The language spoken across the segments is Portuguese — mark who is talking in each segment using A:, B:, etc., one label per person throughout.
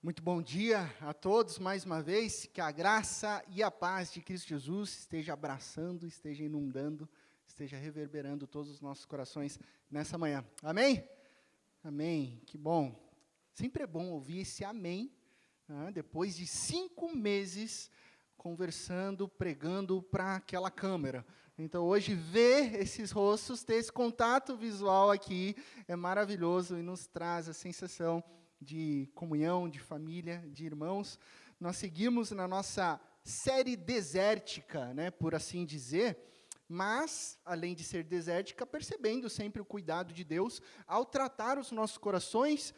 A: Muito bom dia a todos, mais uma vez, que a graça e a paz de Cristo Jesus esteja abraçando, esteja inundando, esteja reverberando todos os nossos corações nessa manhã. Amém? Amém, que bom. Sempre é bom ouvir esse amém, depois de 5 meses conversando, pregando para aquela câmera. Então, hoje, ver esses rostos, ter esse contato visual aqui, é maravilhoso e nos traz a sensação de comunhão, de família, de irmãos. Nós seguimos na nossa série desértica, por assim dizer, mas, além de ser desértica, percebendo sempre o cuidado de Deus ao tratar os nossos corações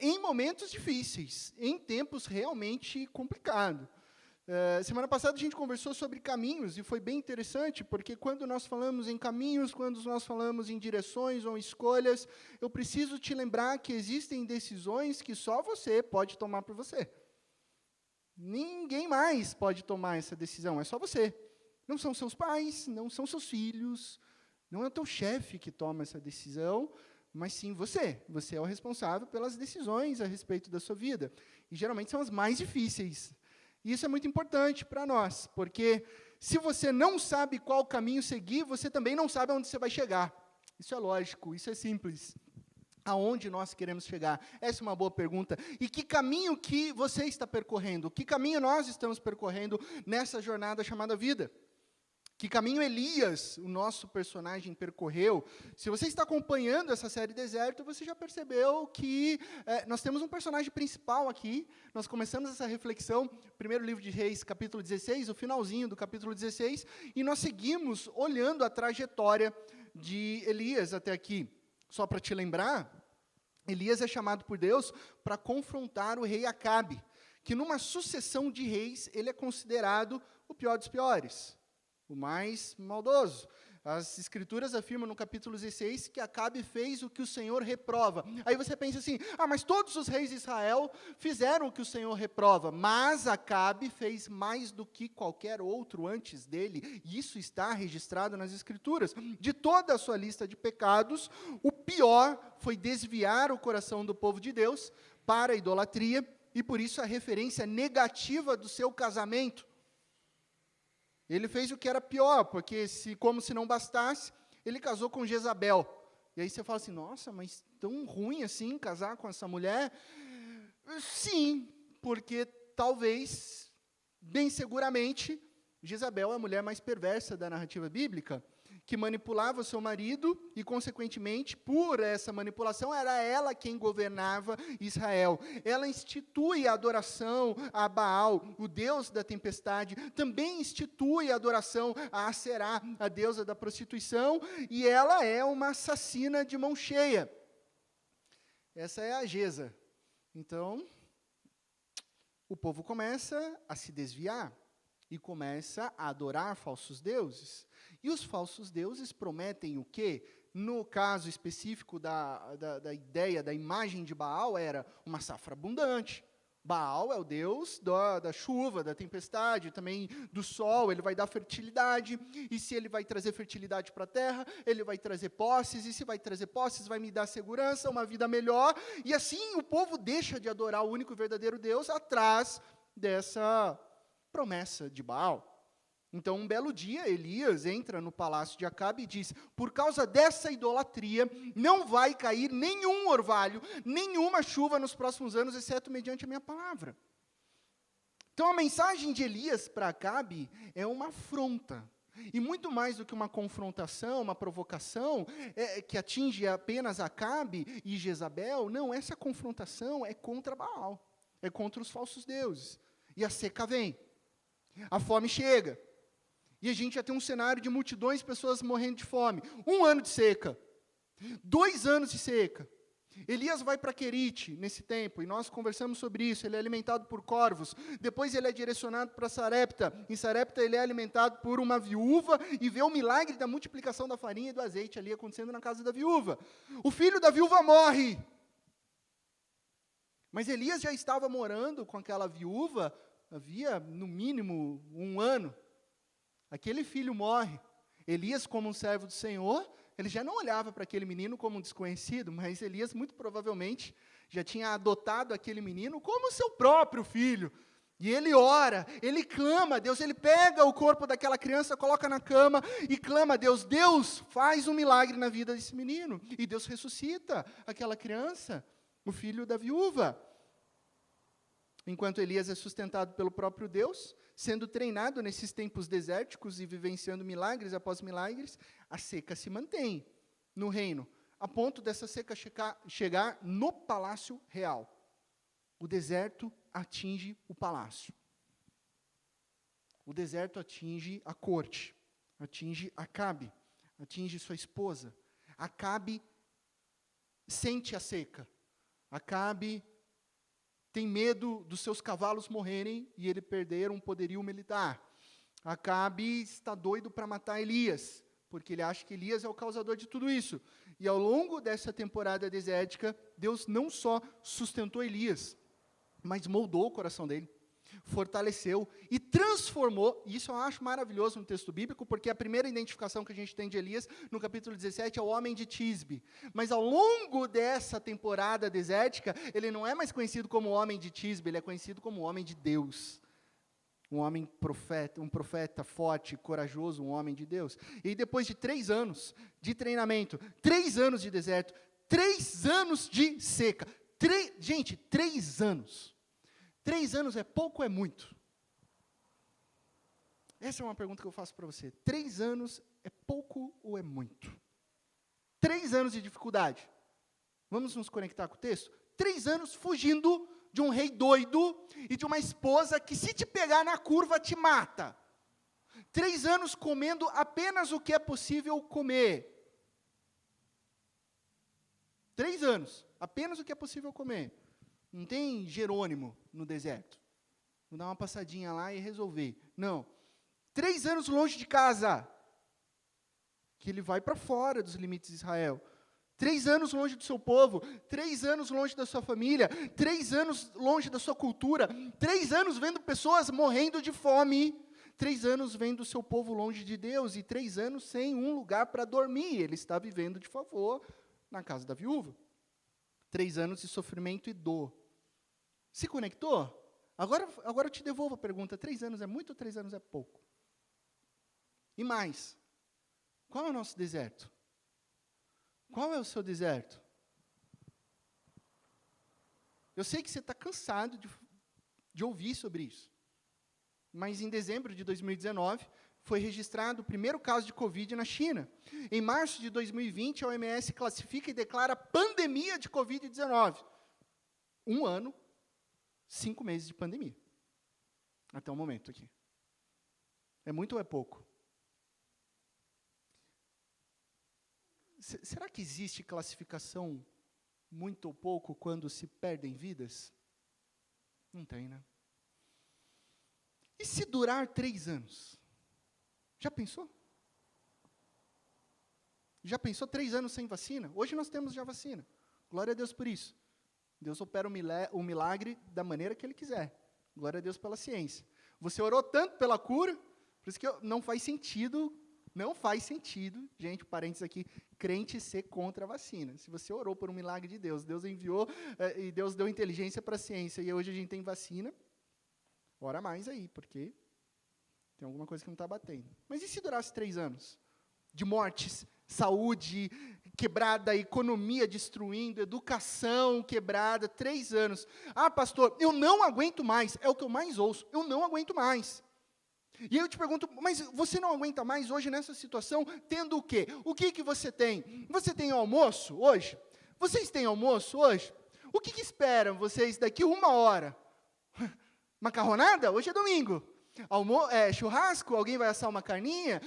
A: em momentos difíceis, em tempos realmente complicados. Semana passada a gente conversou sobre caminhos e foi bem interessante, porque quando nós falamos em caminhos, quando nós falamos em direções ou escolhas, eu preciso te lembrar que existem decisões que só você pode tomar por você. Ninguém mais pode tomar essa decisão, é só você. Não são seus pais, não são seus filhos, não é o teu chefe que toma essa decisão, mas sim você. Você é o responsável pelas decisões a respeito da sua vida. E geralmente são as mais difíceis. E isso é muito importante para nós, porque se você não sabe qual caminho seguir, você também não sabe aonde você vai chegar. Isso é lógico, isso é simples. Aonde nós queremos chegar? Essa é uma boa pergunta. E que caminho que você está percorrendo? Que caminho nós estamos percorrendo nessa jornada chamada vida? Que caminho Elias, o nosso personagem, percorreu? Se você está acompanhando essa série Deserto, você já percebeu que nós temos um personagem principal aqui. Nós começamos essa reflexão, primeiro livro de Reis, capítulo 16, o finalzinho do capítulo 16, e nós seguimos olhando a trajetória de Elias até aqui. Só para te lembrar, Elias é chamado por Deus para confrontar o rei Acabe, que numa sucessão de reis, ele é considerado o pior dos piores. O mais maldoso. As escrituras afirmam no capítulo 16 que Acabe fez o que o Senhor reprova. Aí você pensa assim, mas todos os reis de Israel fizeram o que o Senhor reprova, mas Acabe fez mais do que qualquer outro antes dele, e isso está registrado nas escrituras. De toda a sua lista de pecados, o pior foi desviar o coração do povo de Deus para a idolatria, e por isso a referência negativa do seu casamento. Ele fez o que era pior, porque, como se não bastasse, ele casou com Jezabel. E aí você fala assim, nossa, mas tão ruim assim casar com essa mulher? Sim, porque talvez, bem seguramente, Jezabel é a mulher mais perversa da narrativa bíblica, que manipulava o seu marido e, consequentemente, por essa manipulação, era ela quem governava Israel. Ela institui a adoração a Baal, o deus da tempestade, também institui a adoração a Aserá, a deusa da prostituição, e ela é uma assassina de mão cheia. Essa é a Jeza. Então, o povo começa a se desviar e começa a adorar falsos deuses. E os falsos deuses prometem o quê? No caso específico da ideia, da imagem de Baal, era uma safra abundante. Baal é o deus da chuva, da tempestade, também do sol, ele vai dar fertilidade, e se ele vai trazer fertilidade para a terra, ele vai trazer posses, e se vai trazer posses, vai me dar segurança, uma vida melhor, e assim o povo deixa de adorar o único e verdadeiro Deus atrás dessa promessa de Baal. Então, um belo dia, Elias entra no palácio de Acabe e diz, por causa dessa idolatria, não vai cair nenhum orvalho, nenhuma chuva nos próximos anos, exceto mediante a minha palavra. Então, a mensagem de Elias para Acabe é uma afronta. E muito mais do que uma confrontação, uma provocação, que atinge apenas Acabe e Jezabel, não, essa confrontação é contra Baal, é contra os falsos deuses. E a seca vem, a fome chega. E a gente já tem um cenário de multidões, pessoas morrendo de fome. 1 ano de seca. 2 anos de seca. Elias vai para Querite nesse tempo, e nós conversamos sobre isso. Ele é alimentado por corvos. Depois ele é direcionado para Sarepta. Em Sarepta ele é alimentado por uma viúva e vê o milagre da multiplicação da farinha e do azeite ali acontecendo na casa da viúva. O filho da viúva morre. Mas Elias já estava morando com aquela viúva, havia no mínimo 1 ano. Aquele filho morre. Elias, como um servo do Senhor, ele já não olhava para aquele menino como um desconhecido, mas Elias muito provavelmente já tinha adotado aquele menino como seu próprio filho. E ele ora, ele clama a Deus, ele pega o corpo daquela criança, coloca na cama e clama a Deus. Deus faz um milagre na vida desse menino. E Deus ressuscita aquela criança, o filho da viúva. Enquanto Elias é sustentado pelo próprio Deus, sendo treinado nesses tempos desérticos e vivenciando milagres após milagres, a seca se mantém no reino, a ponto dessa seca chegar no palácio real. O deserto atinge o palácio. O deserto atinge a corte, atinge Acabe, atinge sua esposa. Acabe sente a seca. Acabe tem medo dos seus cavalos morrerem e ele perder um poderio militar. Acabe está doido para matar Elias, porque ele acha que Elias é o causador de tudo isso. E ao longo dessa temporada desértica, Deus não só sustentou Elias, mas moldou o coração dele, fortaleceu e transformou. E isso eu acho maravilhoso no texto bíblico, porque a primeira identificação que a gente tem de Elias, no capítulo 17, é o homem de Tisbe. Mas ao longo dessa temporada desértica, ele não é mais conhecido como homem de Tisbe, ele é conhecido como homem de Deus. Um homem profeta, um profeta forte, corajoso, um homem de Deus. E depois de 3 anos de treinamento, 3 anos de deserto, 3 anos de seca. Gente, 3 anos. 3 anos é pouco ou é muito? Essa é uma pergunta que eu faço para você. 3 anos é pouco ou é muito? 3 anos de dificuldade. Vamos nos conectar com o texto? 3 anos fugindo de um rei doido e de uma esposa que, se te pegar na curva, te mata. 3 anos comendo apenas o que é possível comer. 3 anos, apenas o que é possível comer. Não tem Jerônimo no deserto. Vou dar uma passadinha lá e resolver. Não. 3 anos longe de casa. Que ele vai para fora dos limites de Israel. 3 anos longe do seu povo. 3 anos longe da sua família. 3 anos longe da sua cultura. 3 anos vendo pessoas morrendo de fome. 3 anos vendo o seu povo longe de Deus. E 3 anos sem um lugar para dormir. Ele está vivendo de favor na casa da viúva. 3 anos de sofrimento e dor. Se conectou? Agora eu te devolvo a pergunta. 3 anos é muito ou 3 anos é pouco? E mais, qual é o nosso deserto? Qual é o seu deserto? Eu sei que você está cansado de ouvir sobre isso. Mas em dezembro de 2019, foi registrado o primeiro caso de Covid na China. Em março de 2020, a OMS classifica e declara pandemia de Covid-19. 1 ano, 5 meses de pandemia. Até o momento aqui. É muito ou é pouco? Será que existe classificação muito ou pouco quando se perdem vidas? Não tem, né? E se durar 3 anos? Já pensou? Já pensou 3 anos sem vacina? Hoje nós temos já vacina. Glória a Deus por isso. Deus opera o milagre da maneira que Ele quiser. Glória a Deus pela ciência. Você orou tanto pela cura, por isso que não faz sentido, gente, parênteses aqui, crente ser contra a vacina. Se você orou por um milagre de Deus, Deus enviou e Deus deu inteligência para a ciência, e hoje a gente tem vacina, ora mais aí, porque tem alguma coisa que não está batendo. Mas e se durasse 3 anos? De mortes, saúde quebrada, economia destruindo, educação quebrada, 3 anos. Ah, pastor, eu não aguento mais. É o que eu mais ouço. Eu não aguento mais. E eu te pergunto, mas você não aguenta mais hoje nessa situação, tendo o quê? O que você tem? Você tem almoço hoje? Vocês têm almoço hoje? O que esperam vocês daqui 1 hora? Macarronada? Hoje é domingo. Churrasco? Alguém vai assar uma carninha?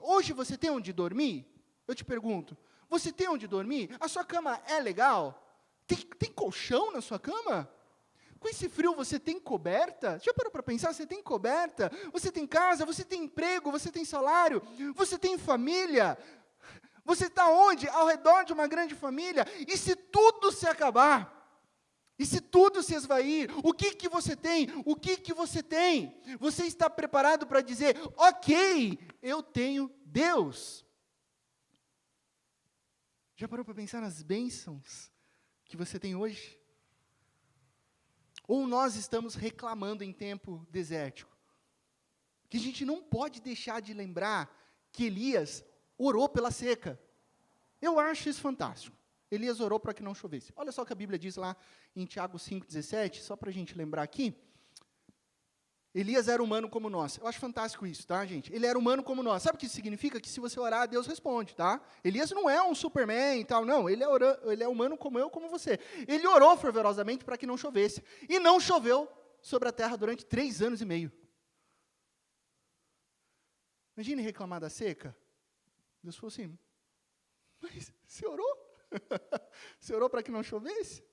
A: Hoje você tem onde dormir? Eu te pergunto, você tem onde dormir? A sua cama é legal? Tem colchão na sua cama? Com esse frio você tem coberta? Já parou para pensar? Você tem coberta? Você tem casa? Você tem emprego? Você tem salário? Você tem família? Você está onde? Ao redor de uma grande família? E se tudo se acabar? E se tudo se esvair, o que você tem? O que você tem? Você está preparado para dizer, ok, eu tenho Deus. Já parou para pensar nas bênçãos que você tem hoje? Ou nós estamos reclamando em tempo desértico? Que a gente não pode deixar de lembrar que Elias orou pela seca. Eu acho isso fantástico. Elias orou para que não chovesse. Olha só o que a Bíblia diz lá em Tiago 5,17, só para a gente lembrar aqui. Elias era humano como nós. Eu acho fantástico isso, tá, gente? Ele era humano como nós. Sabe o que isso significa? Que se você orar, Deus responde, tá? Elias não é um Superman e tal, não. Ele é humano como eu, como você. Ele orou fervorosamente para que não chovesse. E não choveu sobre a terra durante 3 anos e meio. Imagine reclamar da seca. Deus falou assim, mas você orou? Você orou para que não chovesse?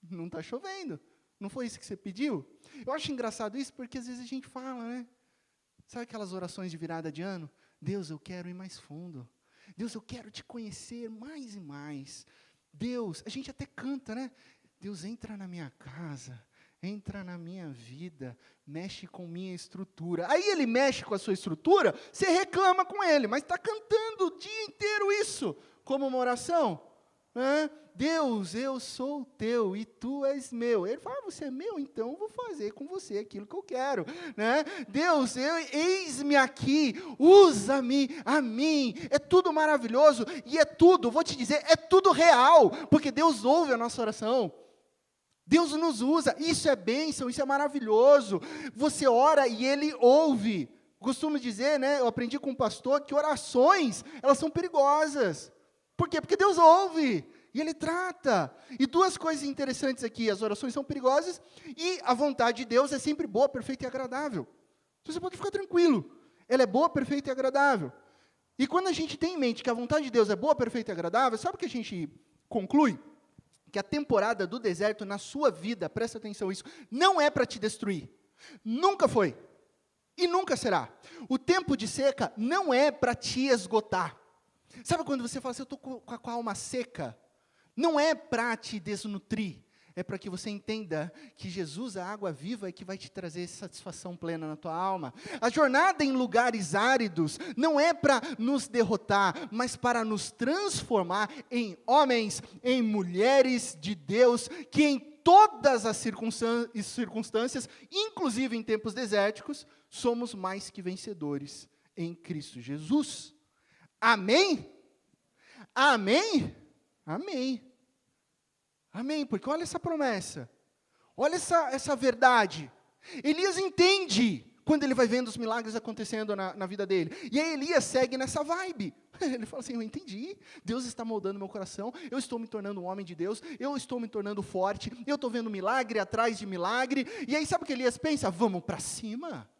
A: Não está chovendo. Não foi isso que você pediu? Eu acho engraçado isso porque às vezes a gente fala, né? Sabe aquelas orações de virada de ano? Deus, eu quero ir mais fundo. Deus, eu quero te conhecer mais e mais. Deus, a gente até canta, né? Deus, entra na minha casa, entra na minha vida, mexe com minha estrutura. Aí ele mexe com a sua estrutura, você reclama com ele, mas está cantando o dia inteiro isso, como uma oração. Né? Deus, eu sou teu e tu és meu. Ele fala, você é meu, então eu vou fazer com você aquilo que eu quero. Né? Deus, eis-me aqui, usa-me a mim. É tudo maravilhoso e é tudo, vou te dizer, é tudo real, porque Deus ouve a nossa oração. Deus nos usa, isso é bênção, isso é maravilhoso. Você ora e Ele ouve. Costumo dizer, né, eu aprendi com um pastor, que orações, elas são perigosas. Por quê? Porque Deus ouve, e Ele trata. E 2 coisas interessantes aqui, as orações são perigosas, e a vontade de Deus é sempre boa, perfeita e agradável. Então você pode ficar tranquilo, ela é boa, perfeita e agradável. E quando a gente tem em mente que a vontade de Deus é boa, perfeita e agradável, sabe o que a gente conclui? Que a temporada do deserto na sua vida, presta atenção nisso, não é para te destruir. Nunca foi. E nunca será. O tempo de seca não é para te esgotar. Sabe quando você fala assim, eu estou com a alma seca? Não é para te desnutrir. É para que você entenda que Jesus, a água viva, é que vai te trazer satisfação plena na tua alma. A jornada em lugares áridos não é para nos derrotar, mas para nos transformar em homens, em mulheres de Deus, que em todas as circunstâncias, inclusive em tempos desérticos, somos mais que vencedores em Cristo Jesus. Amém? Amém? Amém. Amém, porque olha essa promessa, olha essa verdade. Elias entende quando ele vai vendo os milagres acontecendo na vida dele. E aí Elias segue nessa vibe. Ele fala assim, eu entendi, Deus está moldando meu coração, eu estou me tornando um homem de Deus, eu estou me tornando forte, eu estou vendo milagre atrás de milagre. E aí sabe o que Elias pensa? Vamos para cima.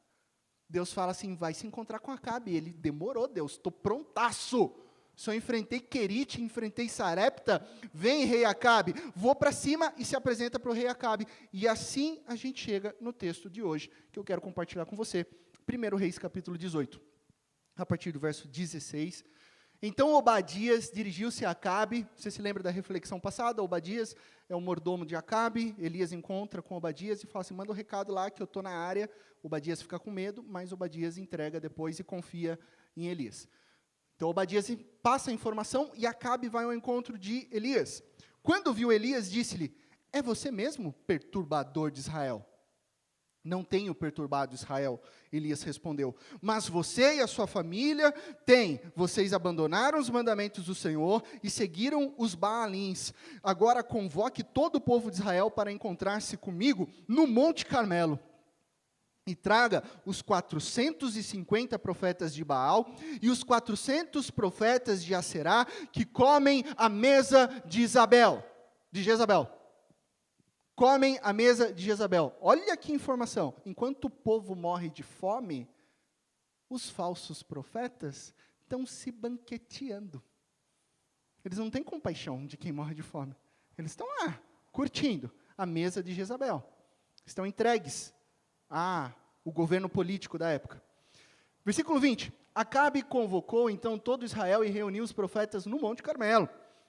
A: Deus fala assim, vai se encontrar com Acabe. Ele demorou, Deus, estou prontaço. Só enfrentei Querite, enfrentei Sarepta, vem rei Acabe, vou para cima e se apresenta para o rei Acabe. E assim a gente chega no texto de hoje, que eu quero compartilhar com você. 1 Reis capítulo 18, a partir do verso 16. Então Obadias dirigiu-se a Acabe, você se lembra da reflexão passada? Obadias é o mordomo de Acabe, Elias encontra com Obadias e fala assim, manda um recado lá que eu estou na área. Obadias fica com medo, mas Obadias entrega depois e confia em Elias. Então Obadias passa a informação e Acabe vai ao encontro de Elias. Quando viu Elias, disse-lhe, é você mesmo, perturbador de Israel? Não tenho perturbado Israel, Elias respondeu, mas você e a sua família têm. Vocês abandonaram os mandamentos do Senhor e seguiram os Baalins. Agora convoque todo o povo de Israel para encontrar-se comigo no Monte Carmelo. E traga os 450 profetas de Baal e os 400 profetas de Aserá que comem a mesa de Jezabel. Comem a mesa de Jezabel. Olha que informação. Enquanto o povo morre de fome, os falsos profetas estão se banqueteando. Eles não têm compaixão de quem morre de fome. Eles estão lá, curtindo a mesa de Jezabel. Estão entregues o governo político da época. Versículo 20. Acabe convocou então todo Israel e reuniu os profetas no Monte Carmelo.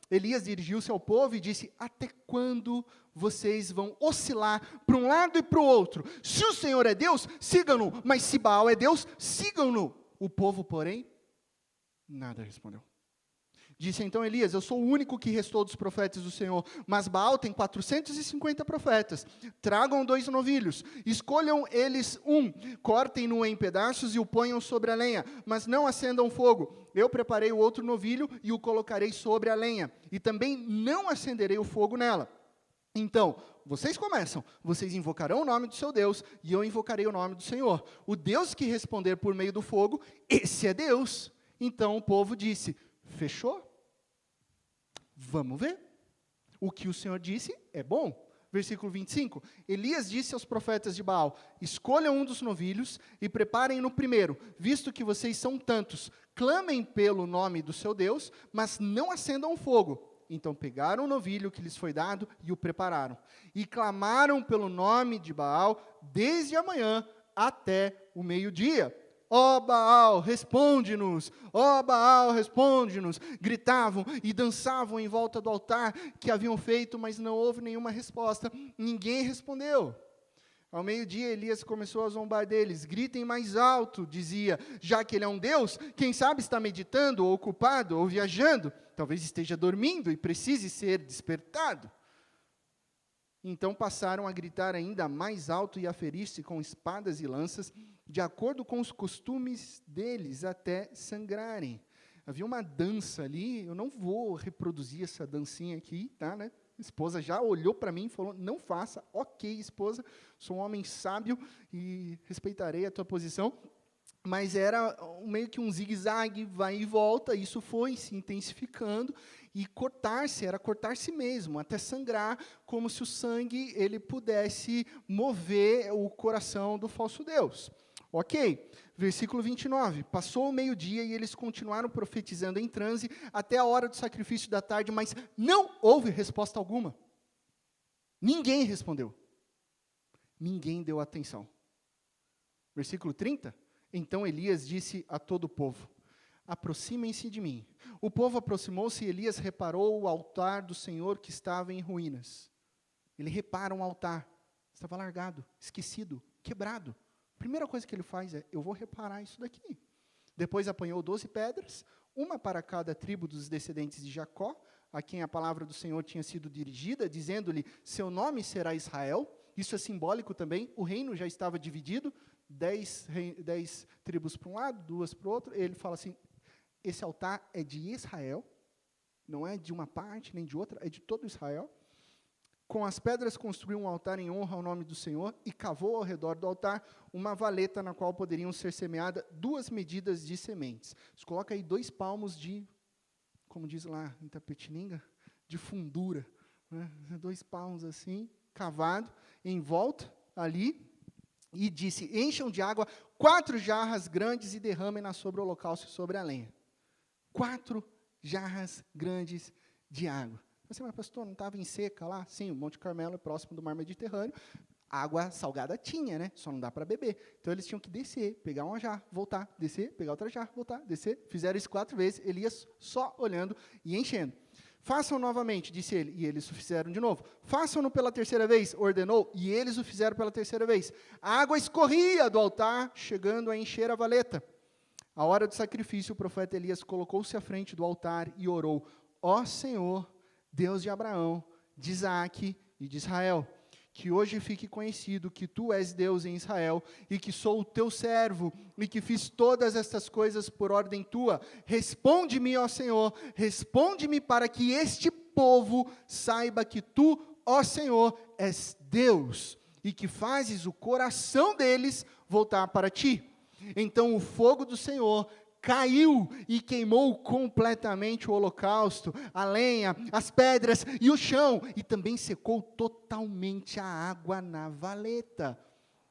A: Elias dirigiu-se ao povo e disse, até quando vocês vão oscilar para um lado e para o outro? Se o Senhor é Deus, sigam-no, mas se Baal é Deus, sigam-no. O povo, porém, nada respondeu. Disse então Elias: eu sou o único que restou dos profetas do Senhor, mas Baal tem 450 profetas. Tragam 2 novilhos, escolham eles um, cortem-no em pedaços e o ponham sobre a lenha, mas não acendam fogo. Eu preparei o outro novilho e o colocarei sobre a lenha, e também não acenderei o fogo nela. Então, vocês começam, vocês invocarão o nome do seu Deus, e eu invocarei o nome do Senhor. O Deus que responder por meio do fogo, esse é Deus. Então o povo disse: fechou? Vamos ver. O que o Senhor disse é bom. Versículo 25. Elias disse aos profetas de Baal: escolham um dos novilhos e preparem-no primeiro, visto que vocês são tantos. Clamem pelo nome do seu Deus, mas não acendam fogo. Então pegaram o novilho que lhes foi dado e o prepararam. E clamaram pelo nome de Baal desde a manhã até o meio-dia. Ó Baal, responde-nos! Ó Baal, responde-nos! Gritavam e dançavam em volta do altar que haviam feito, mas não houve nenhuma resposta. Ninguém respondeu. Ao meio-dia, Elias começou a zombar deles. Gritem mais alto, dizia, já que ele é um Deus, quem sabe está meditando, ou ocupado, ou viajando. Talvez esteja dormindo e precise ser despertado. Então passaram a gritar ainda mais alto e a ferir-se com espadas e lanças, de acordo com os costumes deles, até sangrarem. Havia uma dança ali, eu não vou reproduzir essa dancinha aqui, tá, né? A esposa já olhou para mim e falou: não faça. Ok, esposa, sou um homem sábio e respeitarei a tua posição. Mas era meio que um zigue-zague, vai e volta, isso foi se intensificando, e era cortar-se mesmo, até sangrar, como se o sangue ele pudesse mover o coração do falso Deus. Ok, versículo 29, passou o meio-dia e eles continuaram profetizando em transe até a hora do sacrifício da tarde, mas não houve resposta alguma. Ninguém respondeu. Ninguém deu atenção. Versículo 30, então Elias disse a todo o povo: aproximem-se de mim. O povo aproximou-se e Elias reparou o altar do Senhor que estava em ruínas. Ele repara um altar, estava largado, esquecido, quebrado. A primeira coisa que ele faz é: eu vou reparar isso daqui. Depois apanhou 12 pedras, uma para cada tribo dos descendentes de Jacó, a quem a palavra do Senhor tinha sido dirigida, dizendo-lhe: seu nome será Israel. Isso é simbólico também, o reino já estava dividido, 10 tribos para um lado, 2 para o outro. Ele fala assim: esse altar é de Israel, não é de uma parte nem de outra, é de todo Israel. Com as pedras construiu um altar em honra ao nome do Senhor e cavou ao redor do altar uma valeta na qual poderiam ser semeadas 2 medidas de sementes. Você coloca aí 2 palmos de, como diz lá em Tapetininga, de fundura, né? 2 palmos assim, cavado, em volta ali, e disse: encham de água 4 jarras grandes e derramem-na sobre o holocausto e sobre a lenha. 4 jarras grandes de água. Você, mas pastor, não estava em seca lá? Sim, o Monte Carmelo é próximo do mar Mediterrâneo. Água salgada tinha, né? Só não dá para beber. Então eles tinham que descer, pegar uma jarra, voltar, descer, pegar outra jarra, voltar, descer. Fizeram isso 4 vezes, Elias só olhando e enchendo. Façam novamente, disse ele, e eles o fizeram de novo. Façam-no pela 3ª vez, ordenou, e eles o fizeram pela 3ª vez. A água escorria do altar, chegando a encher a valeta. À hora do sacrifício, o profeta Elias colocou-se à frente do altar e orou: ó Senhor, Deus de Abraão, de Isaque e de Israel, que hoje fique conhecido que tu és Deus em Israel, e que sou o teu servo, e que fiz todas estas coisas por ordem tua. Responde-me, ó Senhor, responde-me para que este povo saiba que tu, ó Senhor, és Deus, e que fazes o coração deles voltar para ti. Então o fogo do Senhor caiu e queimou completamente o holocausto, a lenha, as pedras e o chão, e também secou totalmente a água na valeta.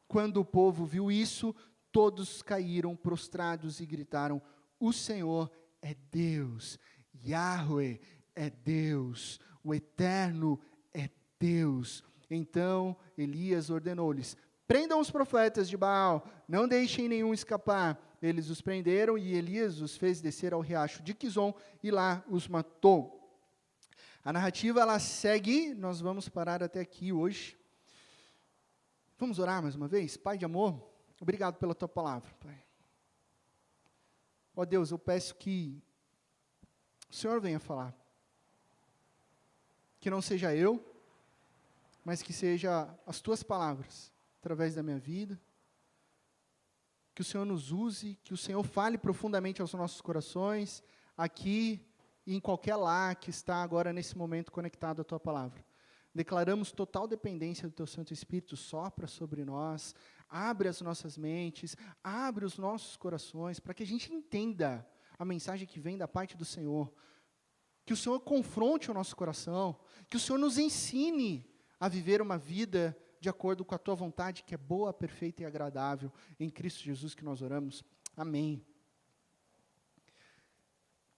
A: Quando o povo viu isso, todos caíram prostrados e gritaram: o Senhor é Deus, Yahweh é Deus, o Eterno é Deus. Então Elias ordenou-lhes: prendam os profetas de Baal, não deixem nenhum escapar. Eles os prenderam e Elias os fez descer ao riacho de Quizon e lá os matou. A narrativa ela segue, nós vamos parar até aqui hoje. Vamos orar mais uma vez? Pai de amor, obrigado pela tua palavra, Pai. Ó Deus, eu peço que o Senhor venha falar. Que não seja eu, mas que seja as tuas palavras, através da minha vida. Que o Senhor nos use, que o Senhor fale profundamente aos nossos corações, aqui e em qualquer lar que está agora nesse momento conectado à tua palavra. Declaramos total dependência do teu Santo Espírito, sopra sobre nós, abre as nossas mentes, abre os nossos corações, para que a gente entenda a mensagem que vem da parte do Senhor. Que o Senhor confronte o nosso coração, que o Senhor nos ensine a viver uma vida de acordo com a tua vontade, que é boa, perfeita e agradável, em Cristo Jesus que nós oramos. Amém.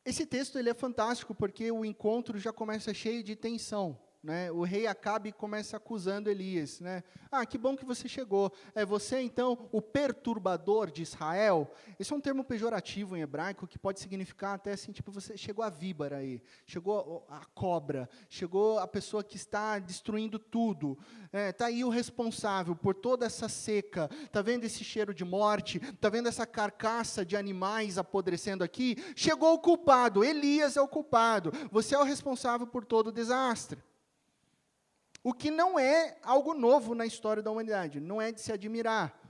A: Esse texto ele é fantástico, porque o encontro já começa cheio de tensão. Né? O rei Acabe começa acusando Elias, né? Que bom que você chegou. É você, então, o perturbador de Israel? Esse é um termo pejorativo em hebraico, que pode significar até assim, tipo, você chegou a víbora aí, chegou a cobra, chegou a pessoa que está destruindo tudo. Está aí o responsável por toda essa seca. Está vendo esse cheiro de morte? Está vendo essa carcaça de animais apodrecendo aqui? Chegou o culpado, Elias é o culpado. Você é o responsável por todo o desastre. O que não é algo novo na história da humanidade, não é de se admirar,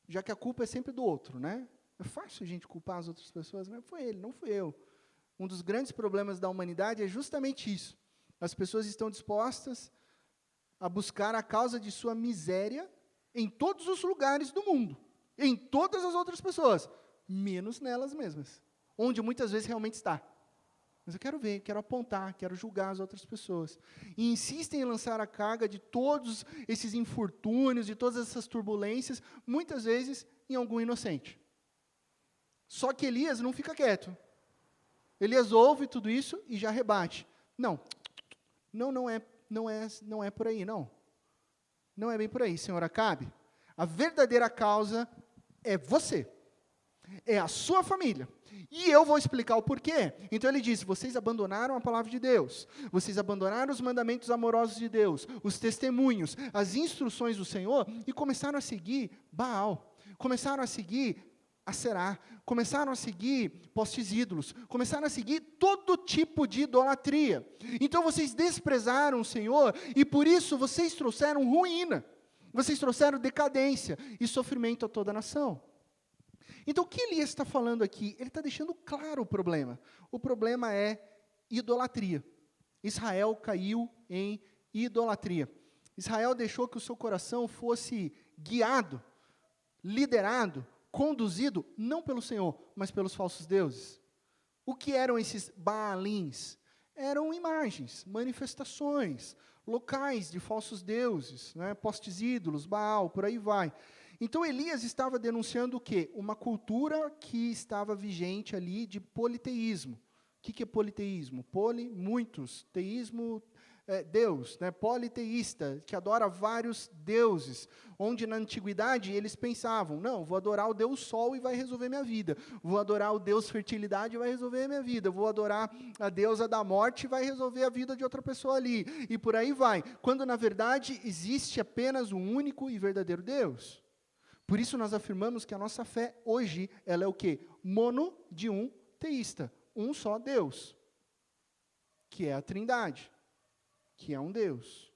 A: já que a culpa é sempre do outro, né? É fácil a gente culpar as outras pessoas, mas foi ele, não fui eu. Um dos grandes problemas da humanidade é justamente isso. As pessoas estão dispostas a buscar a causa de sua miséria em todos os lugares do mundo, em todas as outras pessoas, menos nelas mesmas, onde muitas vezes realmente está. Mas eu quero ver, quero apontar, quero julgar as outras pessoas. E insistem em lançar a carga de todos esses infortúnios, de todas essas turbulências, muitas vezes em algum inocente. Só que Elias não fica quieto. Elias ouve tudo isso e já rebate. Não é por aí, não. Não é bem por aí, senhor Acabe. A verdadeira causa é você. É a sua família. E eu vou explicar o porquê. Então ele diz, vocês abandonaram a palavra de Deus, vocês abandonaram os mandamentos amorosos de Deus, os testemunhos, as instruções do Senhor, e começaram a seguir Baal, começaram a seguir Aserá, começaram a seguir postes ídolos, começaram a seguir todo tipo de idolatria. Então vocês desprezaram o Senhor, e por isso vocês trouxeram ruína, vocês trouxeram decadência e sofrimento a toda a nação. Então, o que Elias está falando aqui? Ele está deixando claro o problema. O problema é idolatria. Israel caiu em idolatria. Israel deixou que o seu coração fosse guiado, liderado, conduzido, não pelo Senhor, mas pelos falsos deuses. O que eram esses Baalins? Eram imagens, manifestações, locais de falsos deuses, né? Postes ídolos, Baal, por aí vai. Então, Elias estava denunciando o quê? Uma cultura que estava vigente ali de politeísmo. O que é politeísmo? Muitos. Teísmo, Deus. Né? Politeísta, que adora vários deuses. Onde, na antiguidade, eles pensavam, não, vou adorar o Deus Sol e vai resolver minha vida. Vou adorar o Deus Fertilidade e vai resolver a minha vida. Vou adorar a deusa da morte e vai resolver a vida de outra pessoa ali. E por aí vai. Quando, na verdade, existe apenas um único e verdadeiro Deus. Por isso nós afirmamos que a nossa fé hoje, ela é o quê? Mono de um teísta, um só Deus, que é a Trindade, que é um Deus,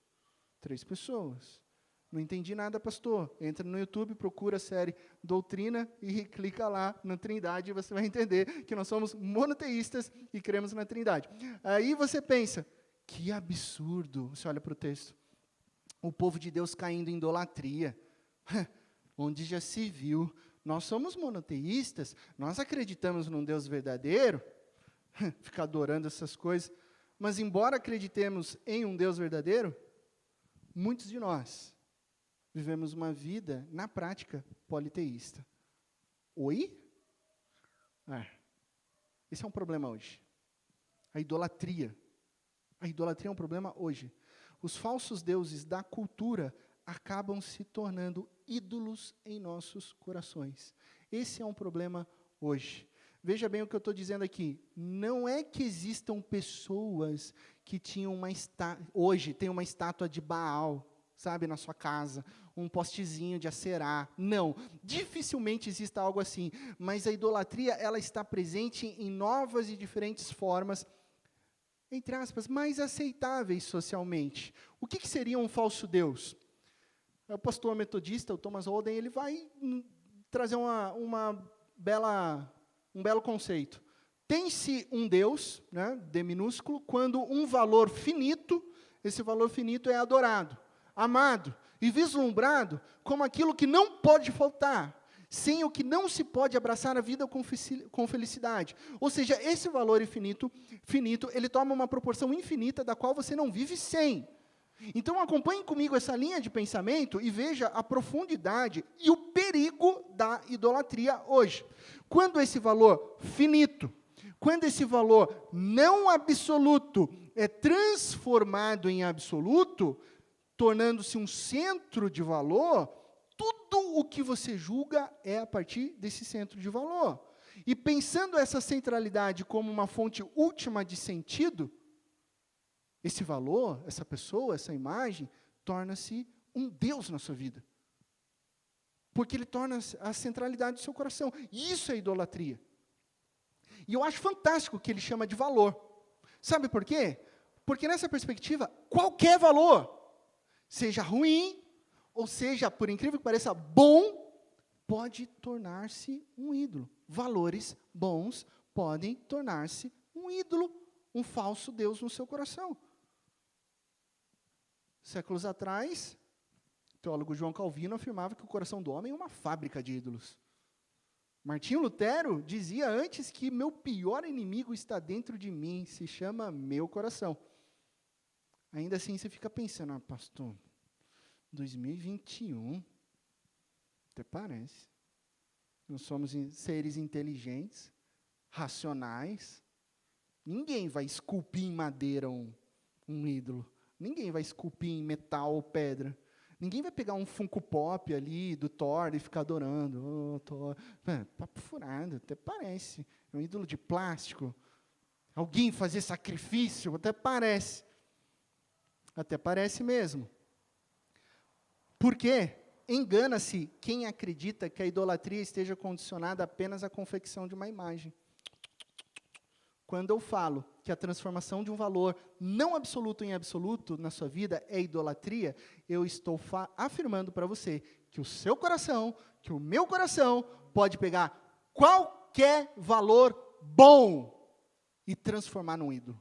A: 3 pessoas. Não entendi nada, pastor. Entra no YouTube, procura a série Doutrina e clica lá na Trindade e você vai entender que nós somos monoteístas e cremos na Trindade. Aí você pensa, que absurdo. Você olha para o texto, o povo de Deus caindo em idolatria. Onde já se viu, nós somos monoteístas, nós acreditamos num Deus verdadeiro, ficar adorando essas coisas, mas embora acreditemos em um Deus verdadeiro, muitos de nós vivemos uma vida, na prática, politeísta. Oi? Esse é um problema hoje. A idolatria é um problema hoje. Os falsos deuses da cultura acabam se tornando ídolos em nossos corações. Esse é um problema hoje. Veja bem o que eu estou dizendo aqui. Não é que existam pessoas que tinham hoje tem uma estátua de Baal. sabe, na sua casa, um postezinho de acerar. Não, dificilmente exista algo assim. Mas a idolatria, ela está presente em novas e diferentes formas, entre aspas, mais aceitáveis socialmente. O que seria um falso Deus? O pastor metodista, o Thomas Holden, ele vai trazer um belo conceito. Tem-se um Deus, né, D minúsculo, quando um valor finito, esse valor finito é adorado, amado e vislumbrado como aquilo que não pode faltar, sem o que não se pode abraçar a vida com felicidade. Ou seja, esse valor finito, ele toma uma proporção infinita da qual você não vive sem. Então acompanhe comigo essa linha de pensamento e veja a profundidade e o perigo da idolatria hoje. Quando esse valor finito, quando esse valor não absoluto é transformado em absoluto, tornando-se um centro de valor, tudo o que você julga é a partir desse centro de valor. E pensando essa centralidade como uma fonte última de sentido, esse valor, essa pessoa, essa imagem, torna-se um Deus na sua vida. Porque ele torna a centralidade do seu coração. E isso é idolatria. E eu acho fantástico o que ele chama de valor. Sabe por quê? Porque nessa perspectiva, qualquer valor, seja ruim, ou seja, por incrível que pareça, bom, pode tornar-se um ídolo. Valores bons podem tornar-se um ídolo, um falso Deus no seu coração. Séculos atrás, o teólogo João Calvino afirmava que o coração do homem é uma fábrica de ídolos. Martinho Lutero dizia antes que meu pior inimigo está dentro de mim, se chama meu coração. Ainda assim você fica pensando, pastor, 2021, até parece. Nós somos seres inteligentes, racionais. Ninguém vai esculpir em madeira um ídolo. Ninguém vai esculpir em metal ou pedra. Ninguém vai pegar um Funko Pop ali do Thor e ficar adorando. Oh, Thor. Papo furado, até parece. É um ídolo de plástico. Alguém fazer sacrifício, até parece. Até parece mesmo. Por quê? Engana-se quem acredita que a idolatria esteja condicionada apenas à confecção de uma imagem. Quando eu falo que a transformação de um valor não absoluto em absoluto na sua vida é idolatria, eu estou afirmando para você que o seu coração, que o meu coração, pode pegar qualquer valor bom e transformar num ídolo.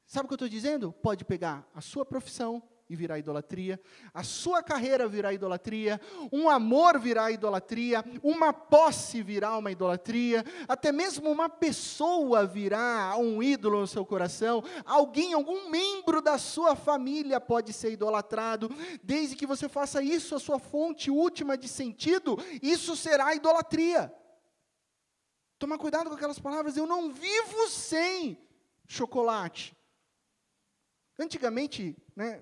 A: Sabe o que eu estou dizendo? Pode pegar a sua profissão e virar idolatria, a sua carreira virar idolatria, um amor virar idolatria, uma posse virar uma idolatria, até mesmo uma pessoa virar um ídolo no seu coração, algum membro da sua família pode ser idolatrado, desde que você faça isso a sua fonte última de sentido, isso será idolatria. Toma cuidado com aquelas palavras, eu não vivo sem chocolate. Antigamente, né,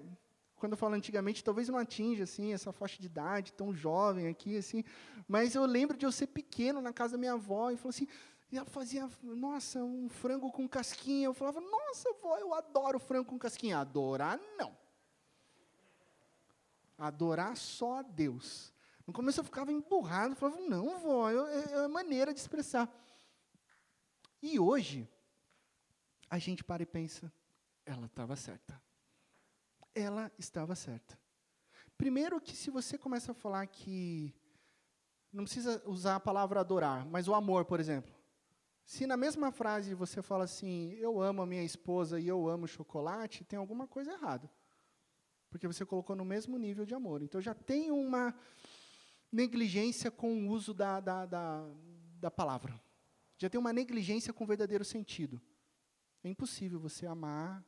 A: quando eu falo antigamente, talvez não atinja assim, essa faixa de idade, tão jovem aqui, assim, mas eu lembro de eu ser pequeno na casa da minha avó, e falou assim, e ela fazia, nossa, um frango com casquinha, eu falava, nossa, vó, eu adoro frango com casquinha. Adorar, não. Adorar só a Deus. No começo eu ficava emburrado, eu falava, não, vó, é maneira de expressar. E hoje, a gente para e pensa, ela estava certa. Ela estava certa. Primeiro que se você começa a falar que, não precisa usar a palavra adorar, mas o amor, por exemplo. Se na mesma frase você fala assim, eu amo a minha esposa e eu amo chocolate, tem alguma coisa errada. Porque você colocou no mesmo nível de amor. Então já tem uma negligência com o uso da palavra. Já tem uma negligência com o verdadeiro sentido. É impossível você amar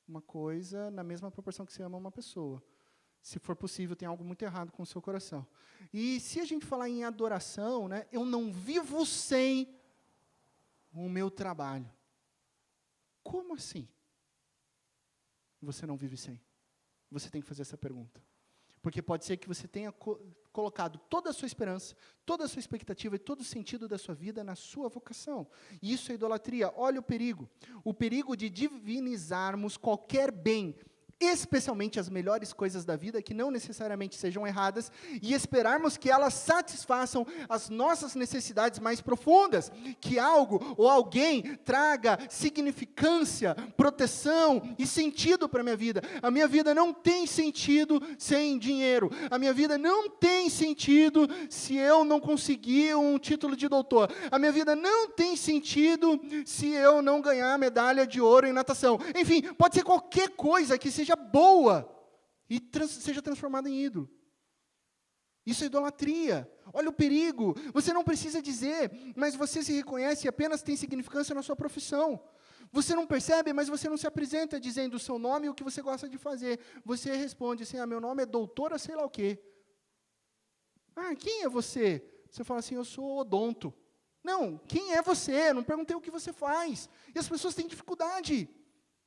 A: uma coisa na mesma proporção que você ama uma pessoa. Se for possível, tem algo muito errado com o seu coração. E se a gente falar em adoração, né, eu não vivo sem o meu trabalho. Como assim? Você não vive sem? Você tem que fazer essa pergunta. Porque pode ser que você tenha colocado toda a sua esperança, toda a sua expectativa e todo o sentido da sua vida na sua vocação. E isso é idolatria. Olha o perigo. O perigo de divinizarmos qualquer bem especialmente as melhores coisas da vida, que não necessariamente sejam erradas, e esperarmos que elas satisfaçam as nossas necessidades mais profundas, que algo ou alguém traga significância, proteção e sentido para a minha vida. A minha vida não tem sentido sem dinheiro. A minha vida não tem sentido se eu não conseguir um título de doutor. A minha vida não tem sentido se eu não ganhar medalha de ouro em natação. Enfim, pode ser qualquer coisa que seja boa e seja transformada em ídolo. Isso é idolatria. Olha o perigo. Você não precisa dizer, mas você se reconhece e apenas tem significância na sua profissão. Você não percebe, mas você não se apresenta dizendo o seu nome e o que você gosta de fazer. Você responde assim, meu nome é doutora sei lá o quê. Quem é você? Você fala assim, eu sou odonto. Não, quem é você? Eu não perguntei o que você faz. E as pessoas têm dificuldade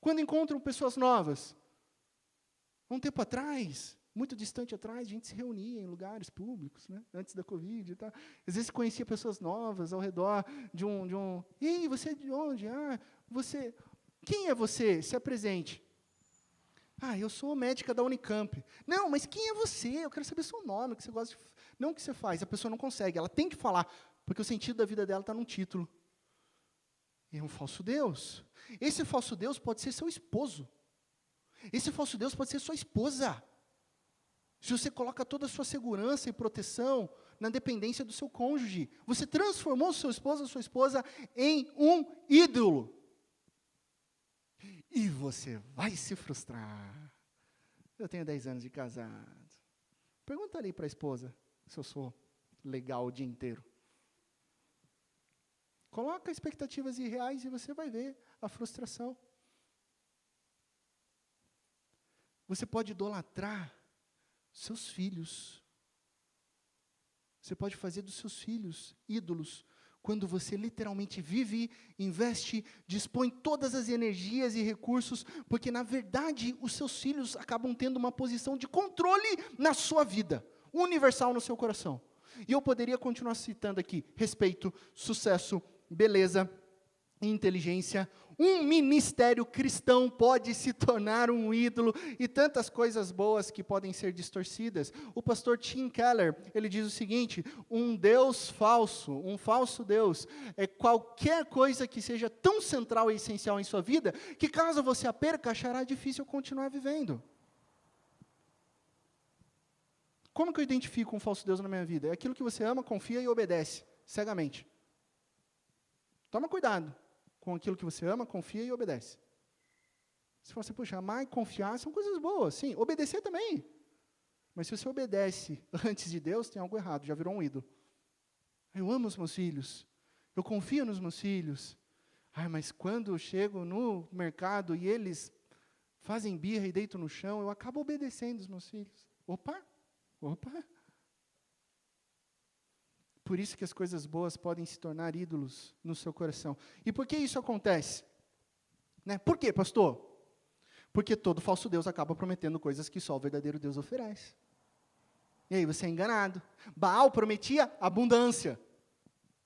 A: quando encontram pessoas novas. Um tempo atrás, muito distante atrás, a gente se reunia em lugares públicos, né, antes da Covid e tal. Às vezes conhecia pessoas novas ao redor de um... Ei, você é de onde? Você... Quem é você? Se apresente. Eu sou médica da Unicamp. Não, mas quem é você? Eu quero saber seu nome, o que você gosta de... Não o que você faz. A pessoa não consegue, ela tem que falar, porque o sentido da vida dela está num título. É um falso Deus. Esse falso Deus pode ser seu esposo. Esse falso Deus pode ser sua esposa. Se você coloca toda a sua segurança e proteção na dependência do seu cônjuge, você transformou o seu esposo ou sua esposa em um ídolo. E você vai se frustrar. Eu tenho 10 anos de casado. Pergunta ali para a esposa se eu sou legal o dia inteiro. Coloca expectativas irreais e você vai ver a frustração. Você pode idolatrar seus filhos. Você pode fazer dos seus filhos ídolos, quando você literalmente vive, investe, dispõe todas as energias e recursos, porque na verdade os seus filhos acabam tendo uma posição de controle na sua vida, universal no seu coração. E eu poderia continuar citando aqui, respeito, sucesso, beleza, inteligência. Um ministério cristão pode se tornar um ídolo e tantas coisas boas que podem ser distorcidas. O pastor Tim Keller, ele diz o seguinte, um Deus falso, um falso Deus, é qualquer coisa que seja tão central e essencial em sua vida, que caso você a perca, achará difícil continuar vivendo. Como que eu identifico um falso Deus na minha vida? É aquilo que você ama, confia e obedece, cegamente. Toma cuidado com aquilo que você ama, confia e obedece. Você fala assim, puxa, amar e confiar são coisas boas, sim, obedecer também. Mas se você obedece antes de Deus, tem algo errado, já virou um ídolo. Eu amo os meus filhos, eu confio nos meus filhos. Mas quando eu chego no mercado e eles fazem birra e deitam no chão, eu acabo obedecendo os meus filhos. Opa. Por isso que as coisas boas podem se tornar ídolos no seu coração. E por que isso acontece? Por quê, pastor? Porque todo falso Deus acaba prometendo coisas que só o verdadeiro Deus oferece. E aí você é enganado. Baal prometia abundância.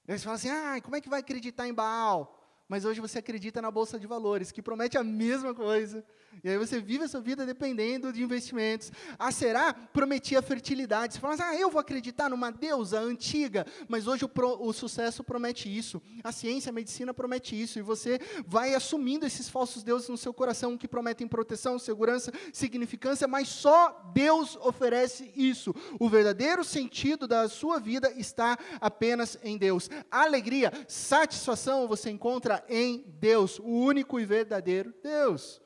A: E aí você fala assim, como é que vai acreditar em Baal? Mas hoje você acredita na Bolsa de Valores, que promete a mesma coisa. E aí você vive a sua vida dependendo de investimentos. A Será prometia fertilidade. Você fala assim, eu vou acreditar numa deusa antiga, mas hoje o sucesso promete isso. A ciência, a medicina promete isso. E você vai assumindo esses falsos deuses no seu coração, que prometem proteção, segurança, significância, mas só Deus oferece isso. O verdadeiro sentido da sua vida está apenas em Deus. Alegria, satisfação você encontra em Deus, o único e verdadeiro Deus.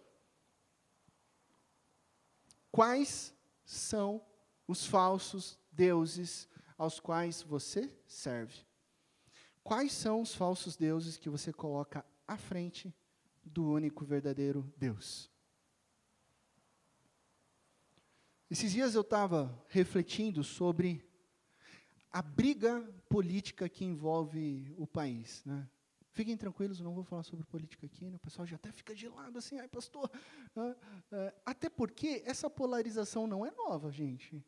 A: Quais são os falsos deuses aos quais você serve? Quais são os falsos deuses que você coloca à frente do único e verdadeiro Deus? Esses dias eu estava refletindo sobre a briga política que envolve o país, né? Fiquem tranquilos, eu não vou falar sobre política aqui, né? O pessoal já até fica gelado assim, pastor. Até porque essa polarização não é nova, gente.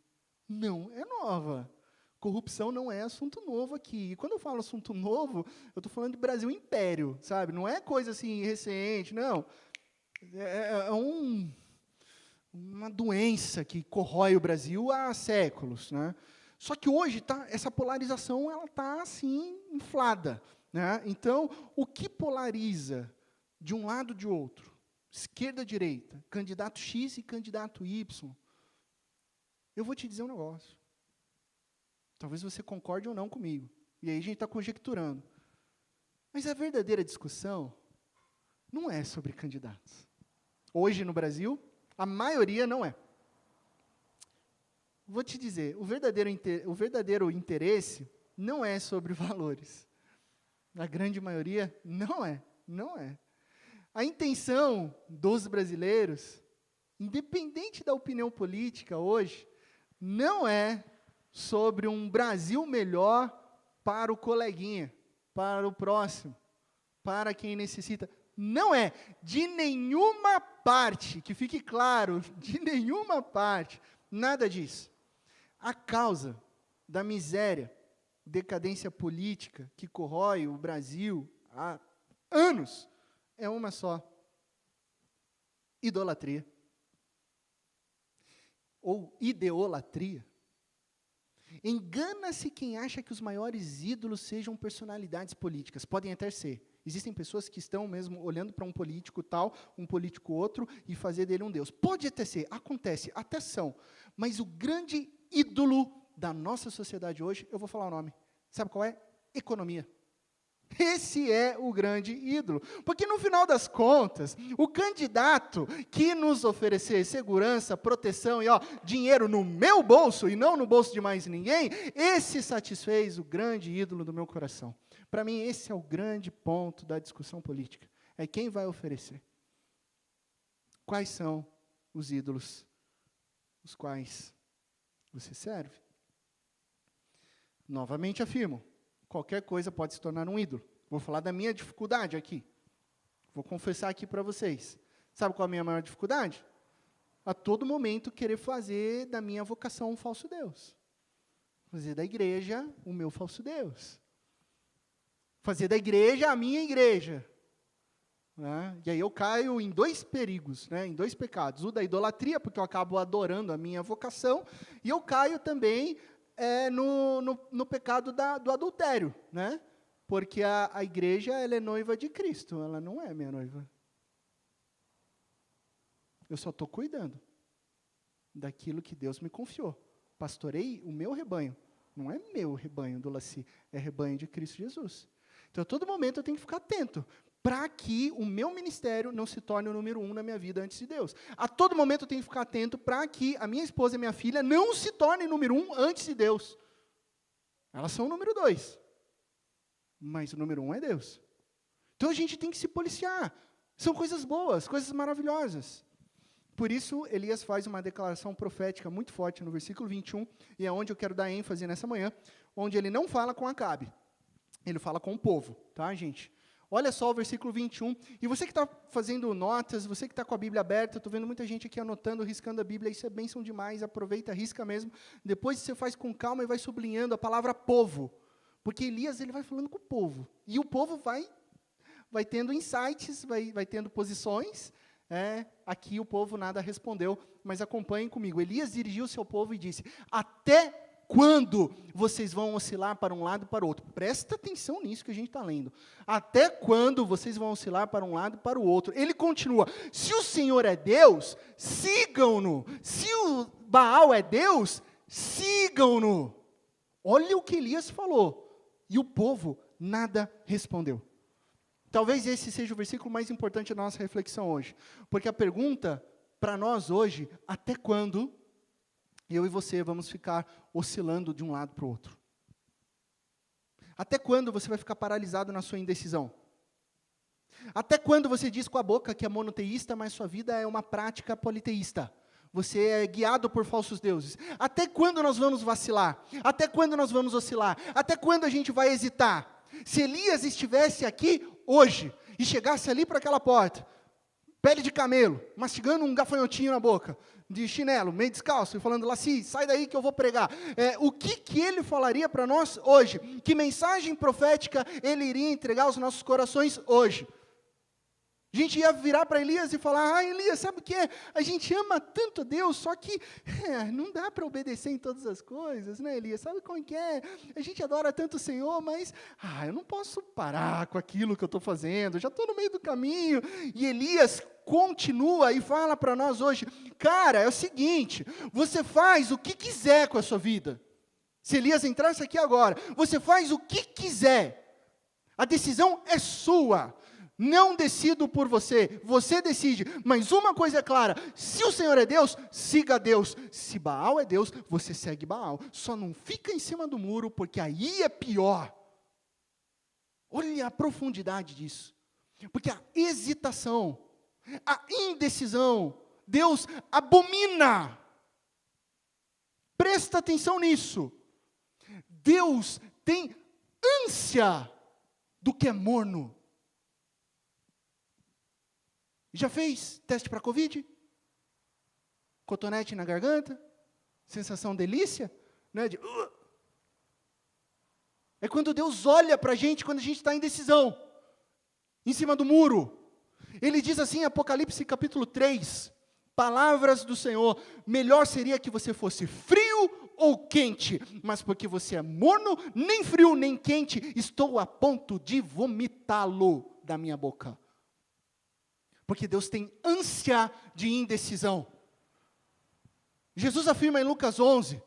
A: Não é nova. Corrupção não é assunto novo aqui. E quando eu falo assunto novo, eu estou falando de Brasil Império, sabe? Não é coisa assim recente, não. uma doença que corrói o Brasil há séculos, né? Só que hoje essa polarização ela está assim inflada, né? Então, o que polariza de um lado de outro, esquerda, direita, candidato X e candidato Y? Eu vou te dizer um negócio. Talvez você concorde ou não comigo. E aí a gente está conjecturando. Mas a verdadeira discussão não é sobre candidatos. Hoje no Brasil, a maioria não é. Vou te dizer, o verdadeiro interesse não é sobre valores. A grande maioria não é. A intenção dos brasileiros, independente da opinião política hoje, não é sobre um Brasil melhor para o coleguinha, para o próximo, para quem necessita. Não é de nenhuma parte, que fique claro, de nenhuma parte, nada disso. A causa da miséria, decadência política que corrói o Brasil há anos é uma só: idolatria. Ou ideolatria. Engana-se quem acha que os maiores ídolos sejam personalidades políticas. Podem até ser. Existem pessoas que estão mesmo olhando para um político tal, um político outro, e fazer dele um Deus. Pode até ser, acontece, até são. Mas o grande ídolo da nossa sociedade hoje, eu vou falar o nome. Sabe qual é? Economia. Esse é o grande ídolo. Porque, no final das contas, o candidato que nos oferecer segurança, proteção e dinheiro no meu bolso e não no bolso de mais ninguém, esse satisfez o grande ídolo do meu coração. Para mim, esse é o grande ponto da discussão política. É quem vai oferecer. Quais são os ídolos os quais você serve? Novamente afirmo, qualquer coisa pode se tornar um ídolo. Vou falar da minha dificuldade aqui. Vou confessar aqui para vocês. Sabe qual é a minha maior dificuldade? A todo momento querer fazer da minha vocação um falso Deus. Fazer da igreja o meu falso Deus. Fazer da igreja a minha igreja. Né? E aí eu caio em dois perigos, né? Em dois pecados. O da idolatria, porque eu acabo adorando a minha vocação, e eu caio também no pecado do adultério, né? Porque a igreja ela é noiva de Cristo, ela não é minha noiva. Eu só estou cuidando daquilo que Deus me confiou. Pastorei o meu rebanho. Não é meu rebanho do Laci, é rebanho de Cristo Jesus. Então, a todo momento eu tenho que ficar atento para que o meu ministério não se torne o número 1 na minha vida antes de Deus. A todo momento eu tenho que ficar atento para que a minha esposa e minha filha não se tornem número 1 antes de Deus. Elas são o número 2. Mas o número 1 é Deus. Então a gente tem que se policiar. São coisas boas, coisas maravilhosas. Por isso, Elias faz uma declaração profética muito forte no versículo 21, e é onde eu quero dar ênfase nessa manhã, onde ele não fala com Acabe. Ele fala com o povo, tá, gente? Olha só o versículo 21. E você que está fazendo notas, você que está com a Bíblia aberta, estou vendo muita gente aqui anotando, riscando a Bíblia, isso é bênção demais, aproveita, risca mesmo. Depois você faz com calma e vai sublinhando a palavra povo. Porque Elias ele vai falando com o povo. E o povo vai tendo insights, vai tendo posições. Aqui o povo nada respondeu, mas acompanhem comigo. Elias dirigiu o seu povo e disse: até quando vocês vão oscilar para um lado e para o outro? Presta atenção nisso que a gente está lendo. Até quando vocês vão oscilar para um lado e para o outro? Ele continua: se o Senhor é Deus, sigam-no. Se o Baal é Deus, sigam-no. Olha o que Elias falou. E o povo nada respondeu. Talvez esse seja o versículo mais importante da nossa reflexão hoje. Porque a pergunta para nós hoje: até quando eu e você vamos ficar oscilando de um lado para o outro? Até quando você vai ficar paralisado na sua indecisão? Até quando você diz com a boca que é monoteísta, mas sua vida é uma prática politeísta? Você é guiado por falsos deuses. Até quando nós vamos vacilar? Até quando nós vamos oscilar? Até quando a gente vai hesitar? Se Elias estivesse aqui hoje e chegasse ali para aquela porta, pele de camelo, mastigando um gafanhotinho na boca, de chinelo, meio descalço, e falando: Laci, sai daí que eu vou pregar. O que ele falaria para nós hoje? Que mensagem profética ele iria entregar aos nossos corações hoje? A gente ia virar para Elias e falar, Elias, sabe o que é? A gente ama tanto a Deus, só que não dá para obedecer em todas as coisas, né, Elias? Sabe como que é? A gente adora tanto o Senhor, mas eu não posso parar com aquilo que eu estou fazendo, já estou no meio do caminho. E Elias continua e fala para nós hoje, cara, é o seguinte, você faz o que quiser com a sua vida. Se Elias entrasse aqui agora, você faz o que quiser, a decisão é sua. Não decido por você, você decide, mas uma coisa é clara, se o Senhor é Deus, siga Deus, se Baal é Deus, você segue Baal, só não fica em cima do muro, porque aí é pior. Olha a profundidade disso, porque a hesitação, a indecisão, Deus abomina, presta atenção nisso, Deus tem ânsia do que é morno. Já fez teste para Covid? Cotonete na garganta? Sensação delícia? Né? É quando Deus olha para a gente, quando a gente está em decisão, em cima do muro. Ele diz assim em Apocalipse capítulo 3, palavras do Senhor, melhor seria que você fosse frio ou quente, mas porque você é morno, nem frio nem quente, estou a ponto de vomitá-lo da minha boca. Porque Deus tem ânsia de indecisão. Jesus afirma em Lucas 11,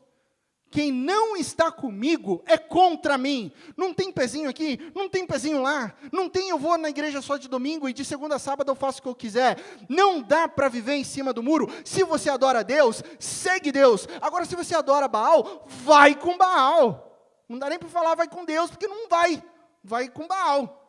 A: quem não está comigo é contra mim. Não tem pezinho aqui, não tem pezinho lá, não tem eu vou na igreja só de domingo e de segunda a sábado eu faço o que eu quiser. Não dá para viver em cima do muro. Se você adora Deus, segue Deus. Agora se você adora Baal, vai com Baal. Não dá nem para falar vai com Deus, porque não vai com Baal.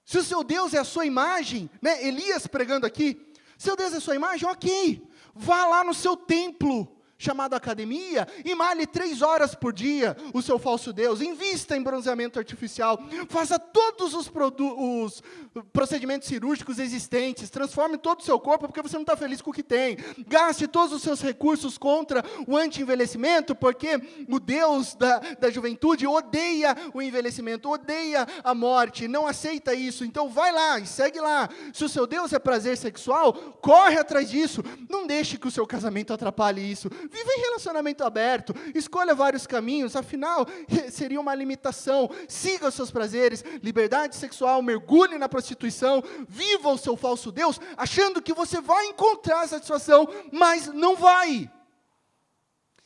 A: Se o seu Deus é a sua imagem, né? Elias pregando aqui, seu Deus é a sua imagem, ok, vá lá no seu templo, chamado academia, e malhe 3 horas por dia o seu falso Deus, invista em bronzeamento artificial, faça todos os procedimentos cirúrgicos existentes, transforme todo o seu corpo, porque você não está feliz com o que tem, gaste todos os seus recursos contra o anti-envelhecimento, porque o Deus da juventude odeia o envelhecimento, odeia a morte, não aceita isso, então vai lá e segue lá, se o seu Deus é prazer sexual, corre atrás disso, não deixe que o seu casamento atrapalhe isso, viva em relacionamento aberto, escolha vários caminhos, afinal, seria uma limitação, siga os seus prazeres, liberdade sexual, mergulhe na prostituição, viva o seu falso Deus, achando que você vai encontrar satisfação, mas não vai.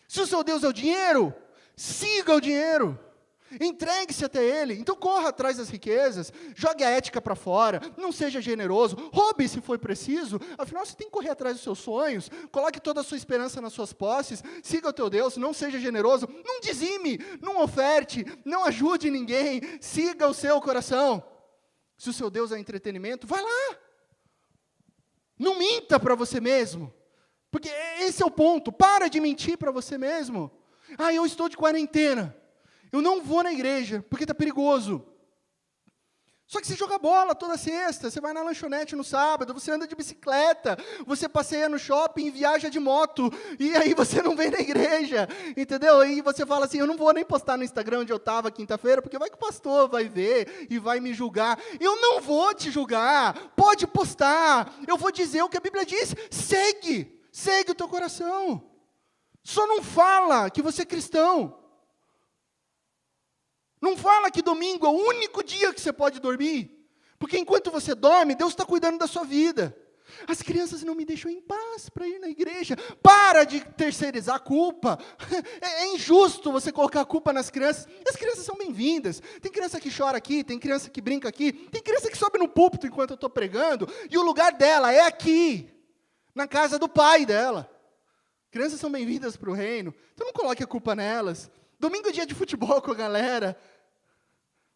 A: Se o seu Deus é o dinheiro, siga o dinheiro, entregue-se até Ele, então corra atrás das riquezas, jogue a ética para fora, não seja generoso, roube se for preciso, afinal você tem que correr atrás dos seus sonhos, coloque toda a sua esperança nas suas posses, siga o teu Deus, não seja generoso, não dizime, não oferte, não ajude ninguém, siga o seu coração. Se o seu Deus é entretenimento, vai lá, não minta para você mesmo, porque esse é o ponto, para de mentir para você mesmo. Eu estou de quarentena, eu não vou na igreja, porque está perigoso. Só que você joga bola toda sexta, você vai na lanchonete no sábado, você anda de bicicleta, você passeia no shopping, viaja de moto, e aí você não vem na igreja, entendeu? Aí você fala assim, eu não vou nem postar no Instagram onde eu estava quinta-feira, porque vai que o pastor vai ver e vai me julgar. Eu não vou te julgar, pode postar, eu vou dizer o que a Bíblia diz, segue o teu coração. Só não fala que você é cristão. Não fala que domingo é o único dia que você pode dormir, porque enquanto você dorme, Deus está cuidando da sua vida. As crianças não me deixam em paz para ir na igreja. Para de terceirizar a culpa. É injusto você colocar a culpa nas crianças. As crianças são bem-vindas. Tem criança que chora aqui, tem criança que brinca aqui, tem criança que sobe no púlpito enquanto eu estou pregando, e o lugar dela é aqui, na casa do pai dela. Crianças são bem-vindas para o reino, então não coloque a culpa nelas. Domingo é dia de futebol com a galera.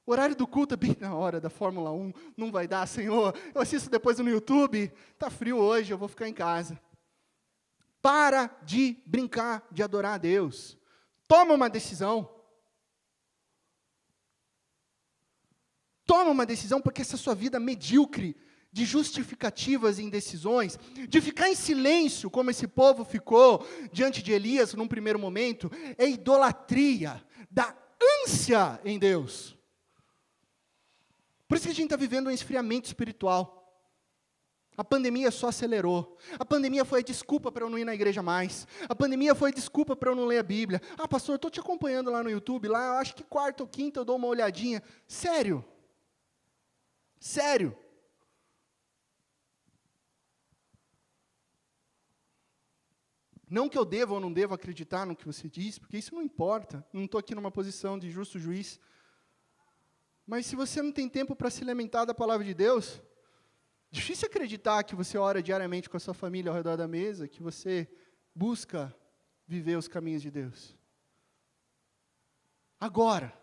A: O horário do culto é bem na hora da Fórmula 1. Não vai dar, Senhor. Eu assisto depois no YouTube. Está frio hoje, eu vou ficar em casa. Para de brincar, de adorar a Deus. Toma uma decisão. Toma uma decisão, porque essa sua vida medíocre, de justificativas e indecisões, de ficar em silêncio, como esse povo ficou diante de Elias num primeiro momento, é idolatria, da ânsia em Deus. Por isso que a gente está vivendo um esfriamento espiritual. A pandemia só acelerou. A pandemia foi a desculpa para eu não ir na igreja mais. A pandemia foi a desculpa para eu não ler a Bíblia. Ah, pastor, eu estou te acompanhando lá no YouTube, lá, acho que quarta ou quinta eu dou uma olhadinha. Sério. Sério. Não que eu deva ou não devo acreditar no que você diz, porque isso não importa. Não estou aqui numa posição de justo juiz. Mas se você não tem tempo para se alimentar da palavra de Deus, difícil acreditar que você ora diariamente com a sua família ao redor da mesa, que você busca viver os caminhos de Deus. Agora,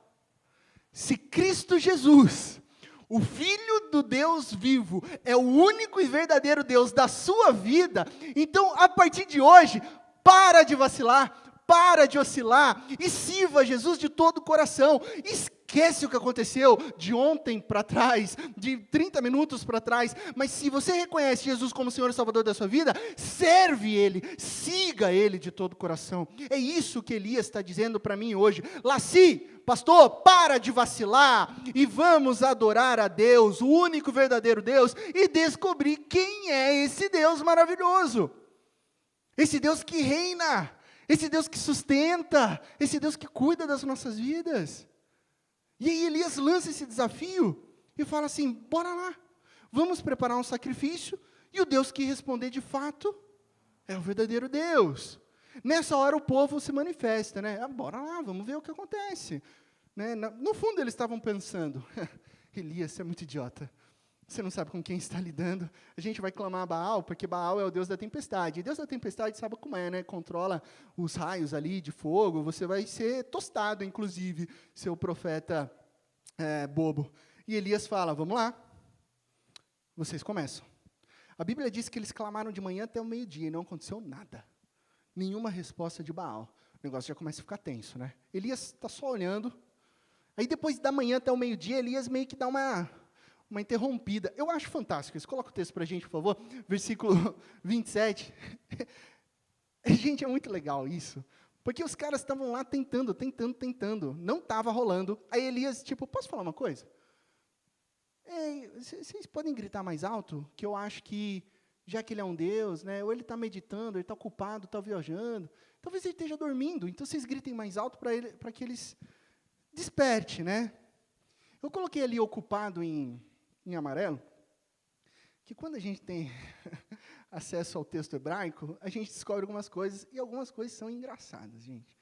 A: se Cristo Jesus, o Filho do Deus vivo, é o único e verdadeiro Deus da sua vida, então, a partir de hoje, para de vacilar, para de oscilar, e sirva Jesus de todo o coração. Esquece o que aconteceu de ontem para trás, de 30 minutos para trás, mas se você reconhece Jesus como Senhor e Salvador da sua vida, serve Ele, siga Ele de todo o coração. É isso que Elias está dizendo para mim hoje. Laci, pastor, para de vacilar e vamos adorar a Deus, o único verdadeiro Deus, e descobrir quem é esse Deus maravilhoso. Esse Deus que reina, esse Deus que sustenta, esse Deus que cuida das nossas vidas. E aí Elias lança esse desafio e fala assim, bora lá, vamos preparar um sacrifício, e o Deus que responder de fato é o verdadeiro Deus. Nessa hora o povo se manifesta, né? Bora lá, vamos ver o que acontece. Né? No fundo eles estavam pensando, Elias, você é muito idiota. Você não sabe com quem está lidando. A gente vai clamar a Baal, porque Baal é o Deus da tempestade. E Deus da tempestade sabe como é, né? Controla os raios ali de fogo. Você vai ser tostado, inclusive, seu profeta bobo. E Elias fala, vamos lá. Vocês começam. A Bíblia diz que eles clamaram de manhã até o meio-dia e não aconteceu nada. Nenhuma resposta de Baal. O negócio já começa a ficar tenso, né? Elias está só olhando. Aí depois da manhã até o meio-dia, Elias meio que dá uma interrompida. Eu acho fantástico isso. Coloca o texto para a gente, por favor. Versículo 27. Gente, é muito legal isso. Porque os caras estavam lá tentando. Não estava rolando. Aí Elias, posso falar uma coisa? Vocês podem gritar mais alto? Que eu acho que, já que ele é um Deus, né, ou ele está meditando, ele está ocupado, está viajando. Talvez ele esteja dormindo. Então, vocês gritem mais alto para que eles desperte, né? Eu coloquei ali ocupado em amarelo, que quando a gente tem acesso ao texto hebraico, a gente descobre algumas coisas, e algumas coisas são engraçadas, gente.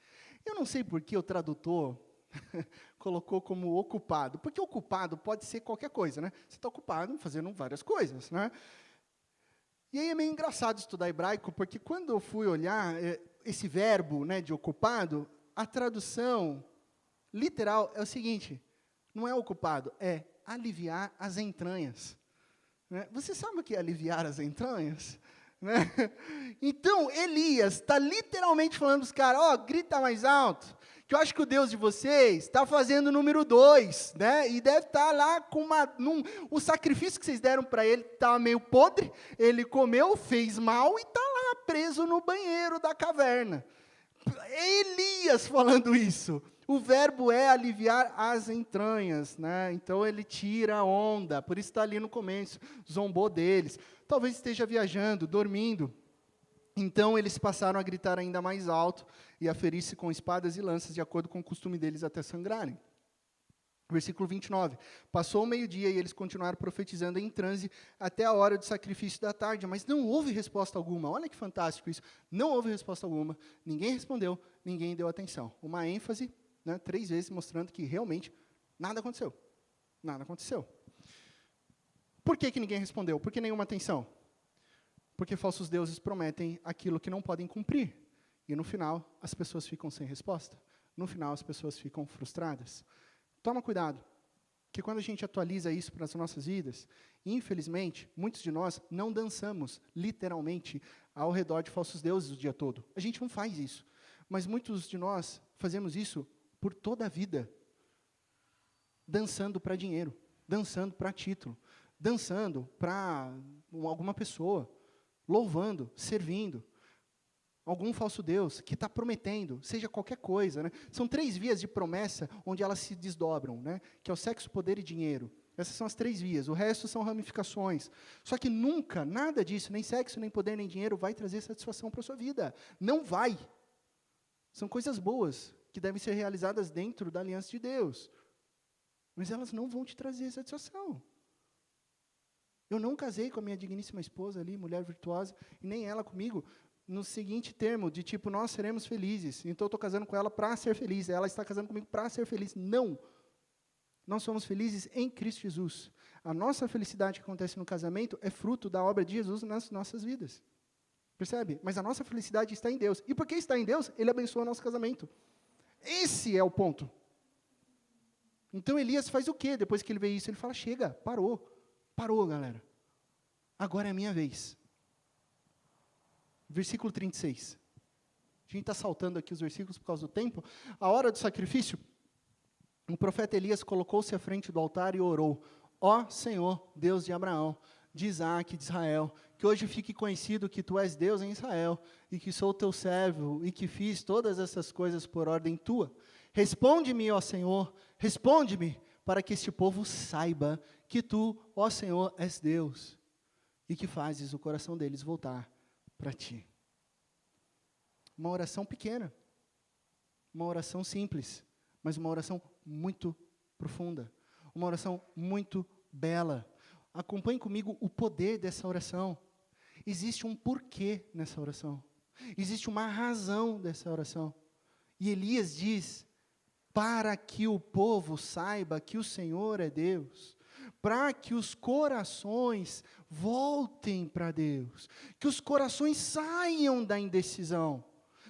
A: Eu não sei por que o tradutor colocou como ocupado, porque ocupado pode ser qualquer coisa, né? Você está ocupado fazendo várias coisas, né? E aí é meio engraçado estudar hebraico, porque quando eu fui olhar esse verbo, né, de ocupado, a tradução literal é o seguinte, não é ocupado, é aliviar as entranhas. Né? Você sabe o que é aliviar as entranhas? Né? Então, Elias está literalmente falando para os caras, grita mais alto, que eu acho que o Deus de vocês está fazendo o número 2, né? E deve estar lá com o sacrifício que vocês deram para ele estava meio podre, ele comeu, fez mal e está lá preso no banheiro da caverna. É Elias falando isso. O verbo é aliviar as entranhas, né? Então ele tira a onda, por isso está ali no começo, zombou deles. Talvez esteja viajando, dormindo. Então eles passaram a gritar ainda mais alto e a ferir-se com espadas e lanças, de acordo com o costume deles até sangrarem. Versículo 29. Passou o meio-dia e eles continuaram profetizando em transe até a hora do sacrifício da tarde, mas não houve resposta alguma. Olha que fantástico isso. Não houve resposta alguma. Ninguém respondeu, ninguém deu atenção. Uma ênfase, né, 3 vezes, mostrando que realmente nada aconteceu. Nada aconteceu. Por que ninguém respondeu? Por que nenhuma atenção? Porque falsos deuses prometem aquilo que não podem cumprir. E no final, as pessoas ficam sem resposta. No final, as pessoas ficam frustradas. Toma cuidado, que quando a gente atualiza isso para as nossas vidas, infelizmente, muitos de nós não dançamos, literalmente, ao redor de falsos deuses o dia todo. A gente não faz isso. Mas muitos de nós fazemos isso por toda a vida. Dançando para dinheiro, dançando para título, dançando para alguma pessoa, louvando, servindo. Algum falso Deus que está prometendo, seja qualquer coisa, né? São 3 vias de promessa onde elas se desdobram, né? Que é o sexo, poder e dinheiro. Essas são as 3 vias. O resto são ramificações. Só que nunca, nada disso, nem sexo, nem poder, nem dinheiro, vai trazer satisfação para a sua vida. Não vai. São coisas boas que devem ser realizadas dentro da aliança de Deus. Mas elas não vão te trazer satisfação. Eu não casei com a minha digníssima esposa ali, mulher virtuosa, e nem ela comigo, no seguinte termo, de tipo, nós seremos felizes. Então eu estou casando com ela para ser feliz. Ela está casando comigo para ser feliz. Não. Nós somos felizes em Cristo Jesus. A nossa felicidade que acontece no casamento é fruto da obra de Jesus nas nossas vidas. Percebe? Mas a nossa felicidade está em Deus. E porque está em Deus, Ele abençoa o nosso casamento. Esse é o ponto. Então Elias faz o quê? Depois que ele vê isso, ele fala, chega, parou. Parou, galera. Agora é a minha vez. Versículo 36. A gente está saltando aqui os versículos por causa do tempo. A hora do sacrifício, o profeta Elias colocou-se à frente do altar e orou. Ó Senhor, Deus de Abraão, de Isaac, de Israel, que hoje fique conhecido que Tu és Deus em Israel, e que sou Teu servo, e que fiz todas essas coisas por ordem Tua. Responde-me, ó Senhor, responde-me, para que este povo saiba que Tu, ó Senhor, és Deus, e que fazes o coração deles voltar para Ti. Uma oração pequena, uma oração simples, mas uma oração muito profunda, uma oração muito bela. Acompanhe comigo o poder dessa oração. Existe um porquê nessa oração. Existe uma razão dessa oração. E Elias diz, para que o povo saiba que o Senhor é Deus, para que os corações voltem para Deus, que os corações saiam da indecisão,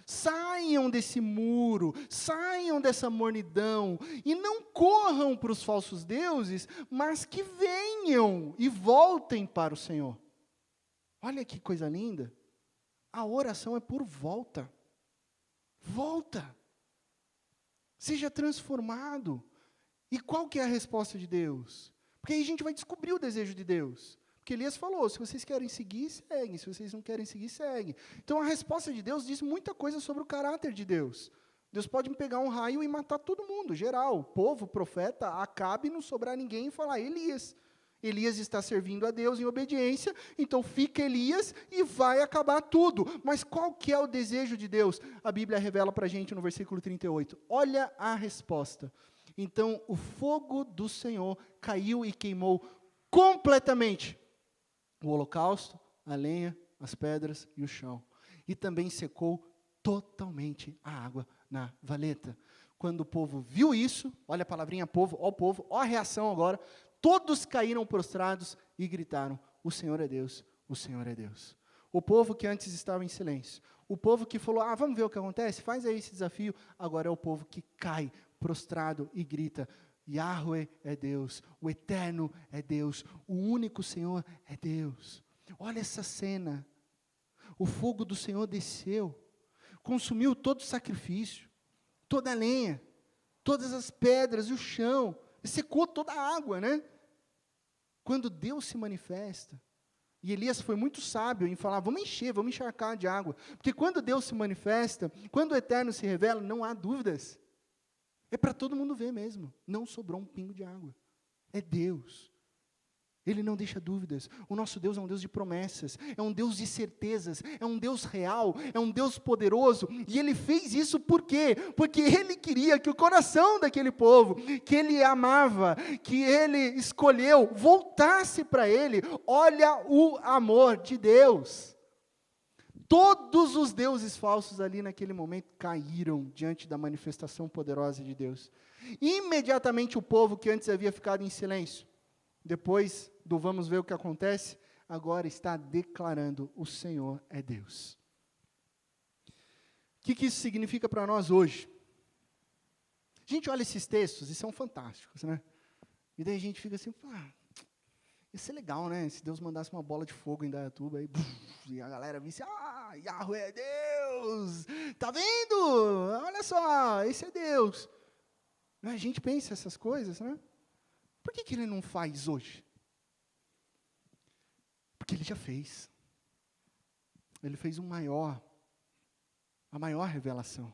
A: saiam desse muro, saiam dessa mornidão, e não corram para os falsos deuses, mas que venham e voltem para o Senhor. Olha que coisa linda. A oração é por volta. Volta. Seja transformado. E qual que é a resposta de Deus? Porque aí a gente vai descobrir o desejo de Deus. Porque Elias falou, se vocês querem seguir, seguem. Se vocês não querem seguir, seguem. Então a resposta de Deus diz muita coisa sobre o caráter de Deus. Deus pode pegar um raio e matar todo mundo, geral. Povo, profeta, Acabe, não sobrar ninguém e falar, Elias. Elias está servindo a Deus em obediência, então fica Elias e vai acabar tudo. Mas qual que é o desejo de Deus? A Bíblia revela para a gente no versículo 38. Olha a resposta. Então o fogo do Senhor caiu e queimou completamente o holocausto, a lenha, as pedras e o chão. E também secou totalmente a água na valeta. Quando o povo viu isso, olha a palavrinha povo, ó a reação agora, todos caíram prostrados e gritaram, o Senhor é Deus, o Senhor é Deus. O povo que antes estava em silêncio, o povo que falou, vamos ver o que acontece, faz aí esse desafio, agora é o povo que cai prostrado e grita, Yahweh é Deus, o Eterno é Deus, o único Senhor é Deus. Olha essa cena, o fogo do Senhor desceu, consumiu todo o sacrifício, toda a lenha, todas as pedras e o chão, secou toda a água, né? Quando Deus se manifesta, e Elias foi muito sábio em falar, vamos encharcar de água, porque quando Deus se manifesta, quando o Eterno se revela, não há dúvidas, é para todo mundo ver mesmo, não sobrou um pingo de água, é Deus, Ele não deixa dúvidas, o nosso Deus é um Deus de promessas, é um Deus de certezas, é um Deus real, é um Deus poderoso, e Ele fez isso por quê? Porque Ele queria que o coração daquele povo, que Ele amava, que Ele escolheu, voltasse para Ele. Olha o amor de Deus. Todos os deuses falsos ali naquele momento caíram diante da manifestação poderosa de Deus. Imediatamente o povo que antes havia ficado em silêncio, depois do vamos ver o que acontece, agora está declarando, o Senhor é Deus. O que isso significa para nós hoje? A gente olha esses textos e são fantásticos, né? E daí a gente fica assim, ia ser legal, né? Se Deus mandasse uma bola de fogo em Dayatuba, e a galera visse, Yahweh é Deus! Tá vendo? Olha só, esse é Deus. A gente pensa essas coisas, né? Por que Ele não faz hoje? Porque Ele já fez. Ele fez a maior revelação.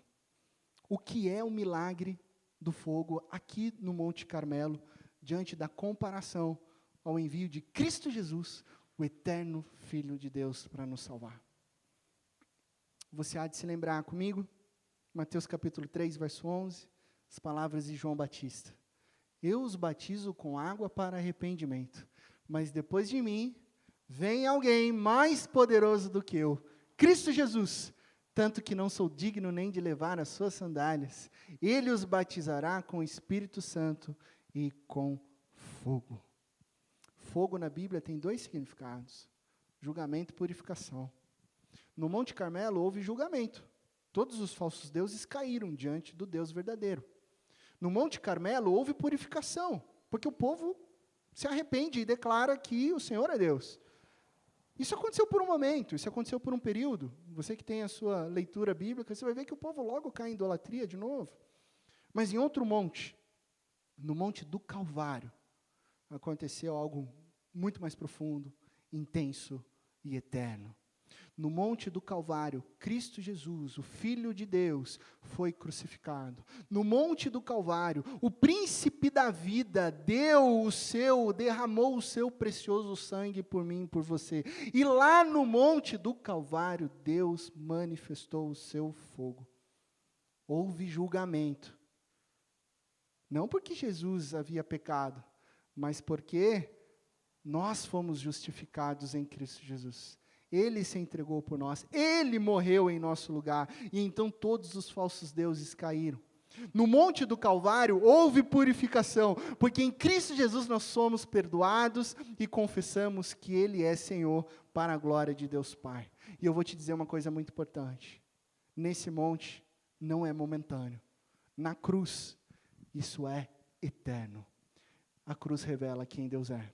A: O que é o milagre do fogo aqui no Monte Carmelo, diante da comparação ao envio de Cristo Jesus, o eterno Filho de Deus, para nos salvar. Você há de se lembrar comigo, Mateus capítulo 3, verso 11, as palavras de João Batista. Eu os batizo com água para arrependimento, mas depois de mim, vem alguém mais poderoso do que eu, Cristo Jesus, tanto que não sou digno nem de levar as suas sandálias. Ele os batizará com o Espírito Santo e com fogo. Fogo na Bíblia tem 2 significados: julgamento e purificação. No Monte Carmelo houve julgamento. Todos os falsos deuses caíram diante do Deus verdadeiro. No Monte Carmelo houve purificação, porque o povo se arrepende e declara que o Senhor é Deus. Isso aconteceu por um momento, isso aconteceu por um período. Você que tem a sua leitura bíblica, você vai ver que o povo logo cai em idolatria de novo. Mas em outro monte, no Monte do Calvário, aconteceu algo muito mais profundo, intenso e eterno. No Monte do Calvário, Cristo Jesus, o Filho de Deus, foi crucificado. No Monte do Calvário, o príncipe da vida derramou o seu precioso sangue por mim e por você. E lá no Monte do Calvário, Deus manifestou o seu fogo. Houve julgamento. Não porque Jesus havia pecado, mas porque nós fomos justificados em Cristo Jesus. Ele se entregou por nós, Ele morreu em nosso lugar, e então todos os falsos deuses caíram. No Monte do Calvário houve purificação, porque em Cristo Jesus nós somos perdoados e confessamos que Ele é Senhor para a glória de Deus Pai. E eu vou te dizer uma coisa muito importante: nesse monte não é momentâneo, na cruz isso é eterno. A cruz revela quem Deus é.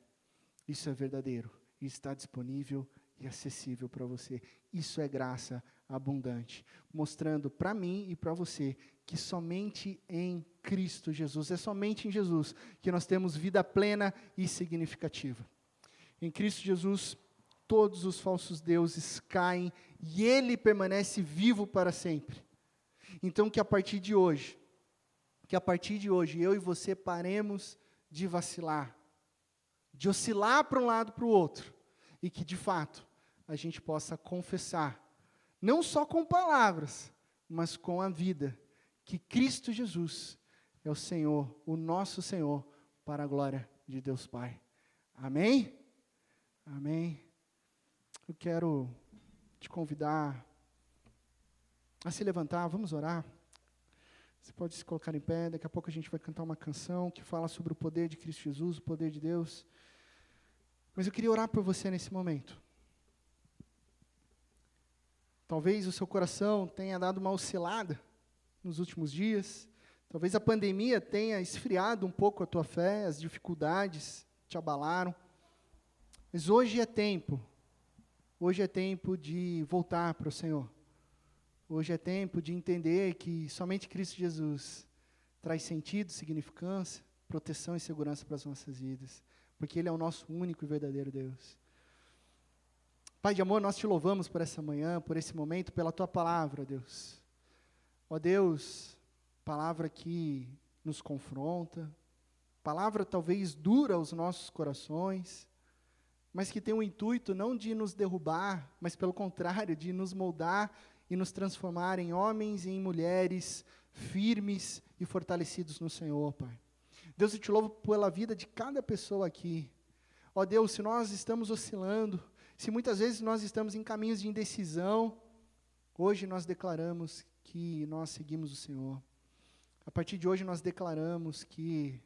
A: Isso é verdadeiro, e está disponível e acessível para você. Isso é graça abundante, mostrando para mim e para você que somente em Cristo Jesus, é somente em Jesus que nós temos vida plena e significativa. Em Cristo Jesus, todos os falsos deuses caem e Ele permanece vivo para sempre. Então que a partir de hoje, eu e você paremos de vacilar, de oscilar para um lado para o outro, e que de fato a gente possa confessar, não só com palavras, mas com a vida, que Cristo Jesus é o Senhor, o nosso Senhor, para a glória de Deus Pai. Amém? Amém. Eu quero te convidar a se levantar, vamos orar. Você pode se colocar em pé, daqui a pouco a gente vai cantar uma canção que fala sobre o poder de Cristo Jesus, o poder de Deus. Mas eu queria orar por você nesse momento. Talvez o seu coração tenha dado uma oscilada nos últimos dias. Talvez a pandemia tenha esfriado um pouco a tua fé, as dificuldades te abalaram. Mas hoje é tempo de voltar para o Senhor. Hoje é tempo de entender que somente Cristo Jesus traz sentido, significância, proteção e segurança para as nossas vidas. Porque Ele é o nosso único e verdadeiro Deus. Pai de amor, nós te louvamos por essa manhã, por esse momento, pela Tua palavra, Deus. Ó Deus, palavra que nos confronta, palavra talvez dura aos nossos corações, mas que tem o intuito não de nos derrubar, mas pelo contrário, de nos moldar e nos transformar em homens e em mulheres firmes e fortalecidos no Senhor, Pai. Deus, eu te louvo pela vida de cada pessoa aqui. Ó Deus, se nós estamos oscilando, se muitas vezes nós estamos em caminhos de indecisão, hoje nós declaramos que nós seguimos o Senhor. A partir de hoje nós declaramos que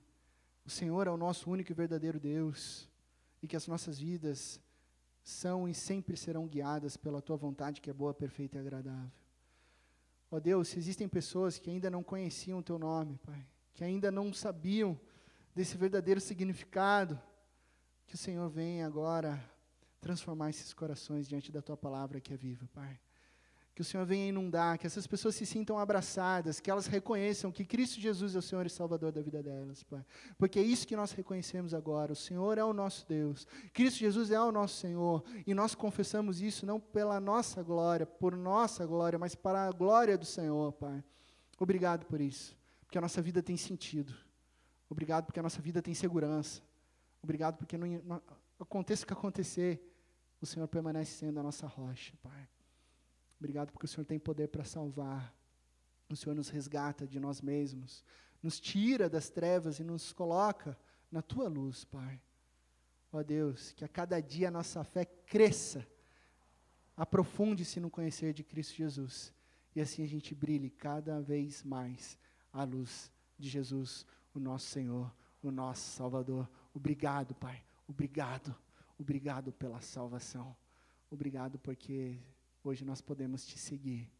A: o Senhor é o nosso único e verdadeiro Deus, e que as nossas vidas são e sempre serão guiadas pela Tua vontade, que é boa, perfeita e agradável. Ó Deus, se existem pessoas que ainda não conheciam o Teu nome, Pai, que ainda não sabiam desse verdadeiro significado, que o Senhor venha agora transformar esses corações diante da Tua palavra que é viva, Pai. Que o Senhor venha inundar, que essas pessoas se sintam abraçadas, que elas reconheçam que Cristo Jesus é o Senhor e Salvador da vida delas, Pai. Porque é isso que nós reconhecemos agora, o Senhor é o nosso Deus, Cristo Jesus é o nosso Senhor, e nós confessamos isso não pela nossa glória, por nossa glória, mas para a glória do Senhor, Pai. Obrigado por isso, porque a nossa vida tem sentido. Obrigado porque a nossa vida tem segurança. Obrigado porque não aconteça o que acontecer, o Senhor permanece sendo a nossa rocha, Pai. Obrigado porque o Senhor tem poder para salvar. O Senhor nos resgata de nós mesmos, nos tira das trevas e nos coloca na Tua luz, Pai. Ó Deus, que a cada dia a nossa fé cresça, aprofunde-se no conhecer de Cristo Jesus, e assim a gente brilhe cada vez mais à luz de Jesus, o nosso Senhor, o nosso Salvador. Obrigado, Pai, obrigado pela salvação, obrigado porque hoje nós podemos Te seguir,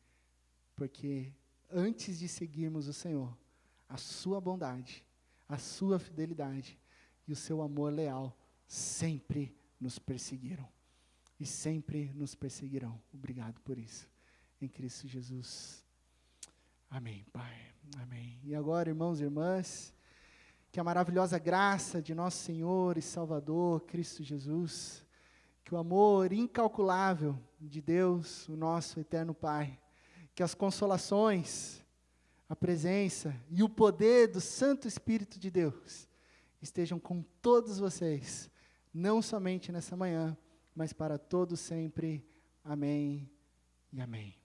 A: porque antes de seguirmos o Senhor, a sua bondade, a sua fidelidade e o seu amor leal sempre nos perseguiram e sempre nos perseguirão. Obrigado por isso, em Cristo Jesus. Amém, Pai, amém. E agora, irmãos e irmãs, que a maravilhosa graça de nosso Senhor e Salvador, Cristo Jesus, que o amor incalculável de Deus, o nosso eterno Pai, que as consolações, a presença e o poder do Santo Espírito de Deus estejam com todos vocês, não somente nessa manhã, mas para todos sempre. Amém e amém.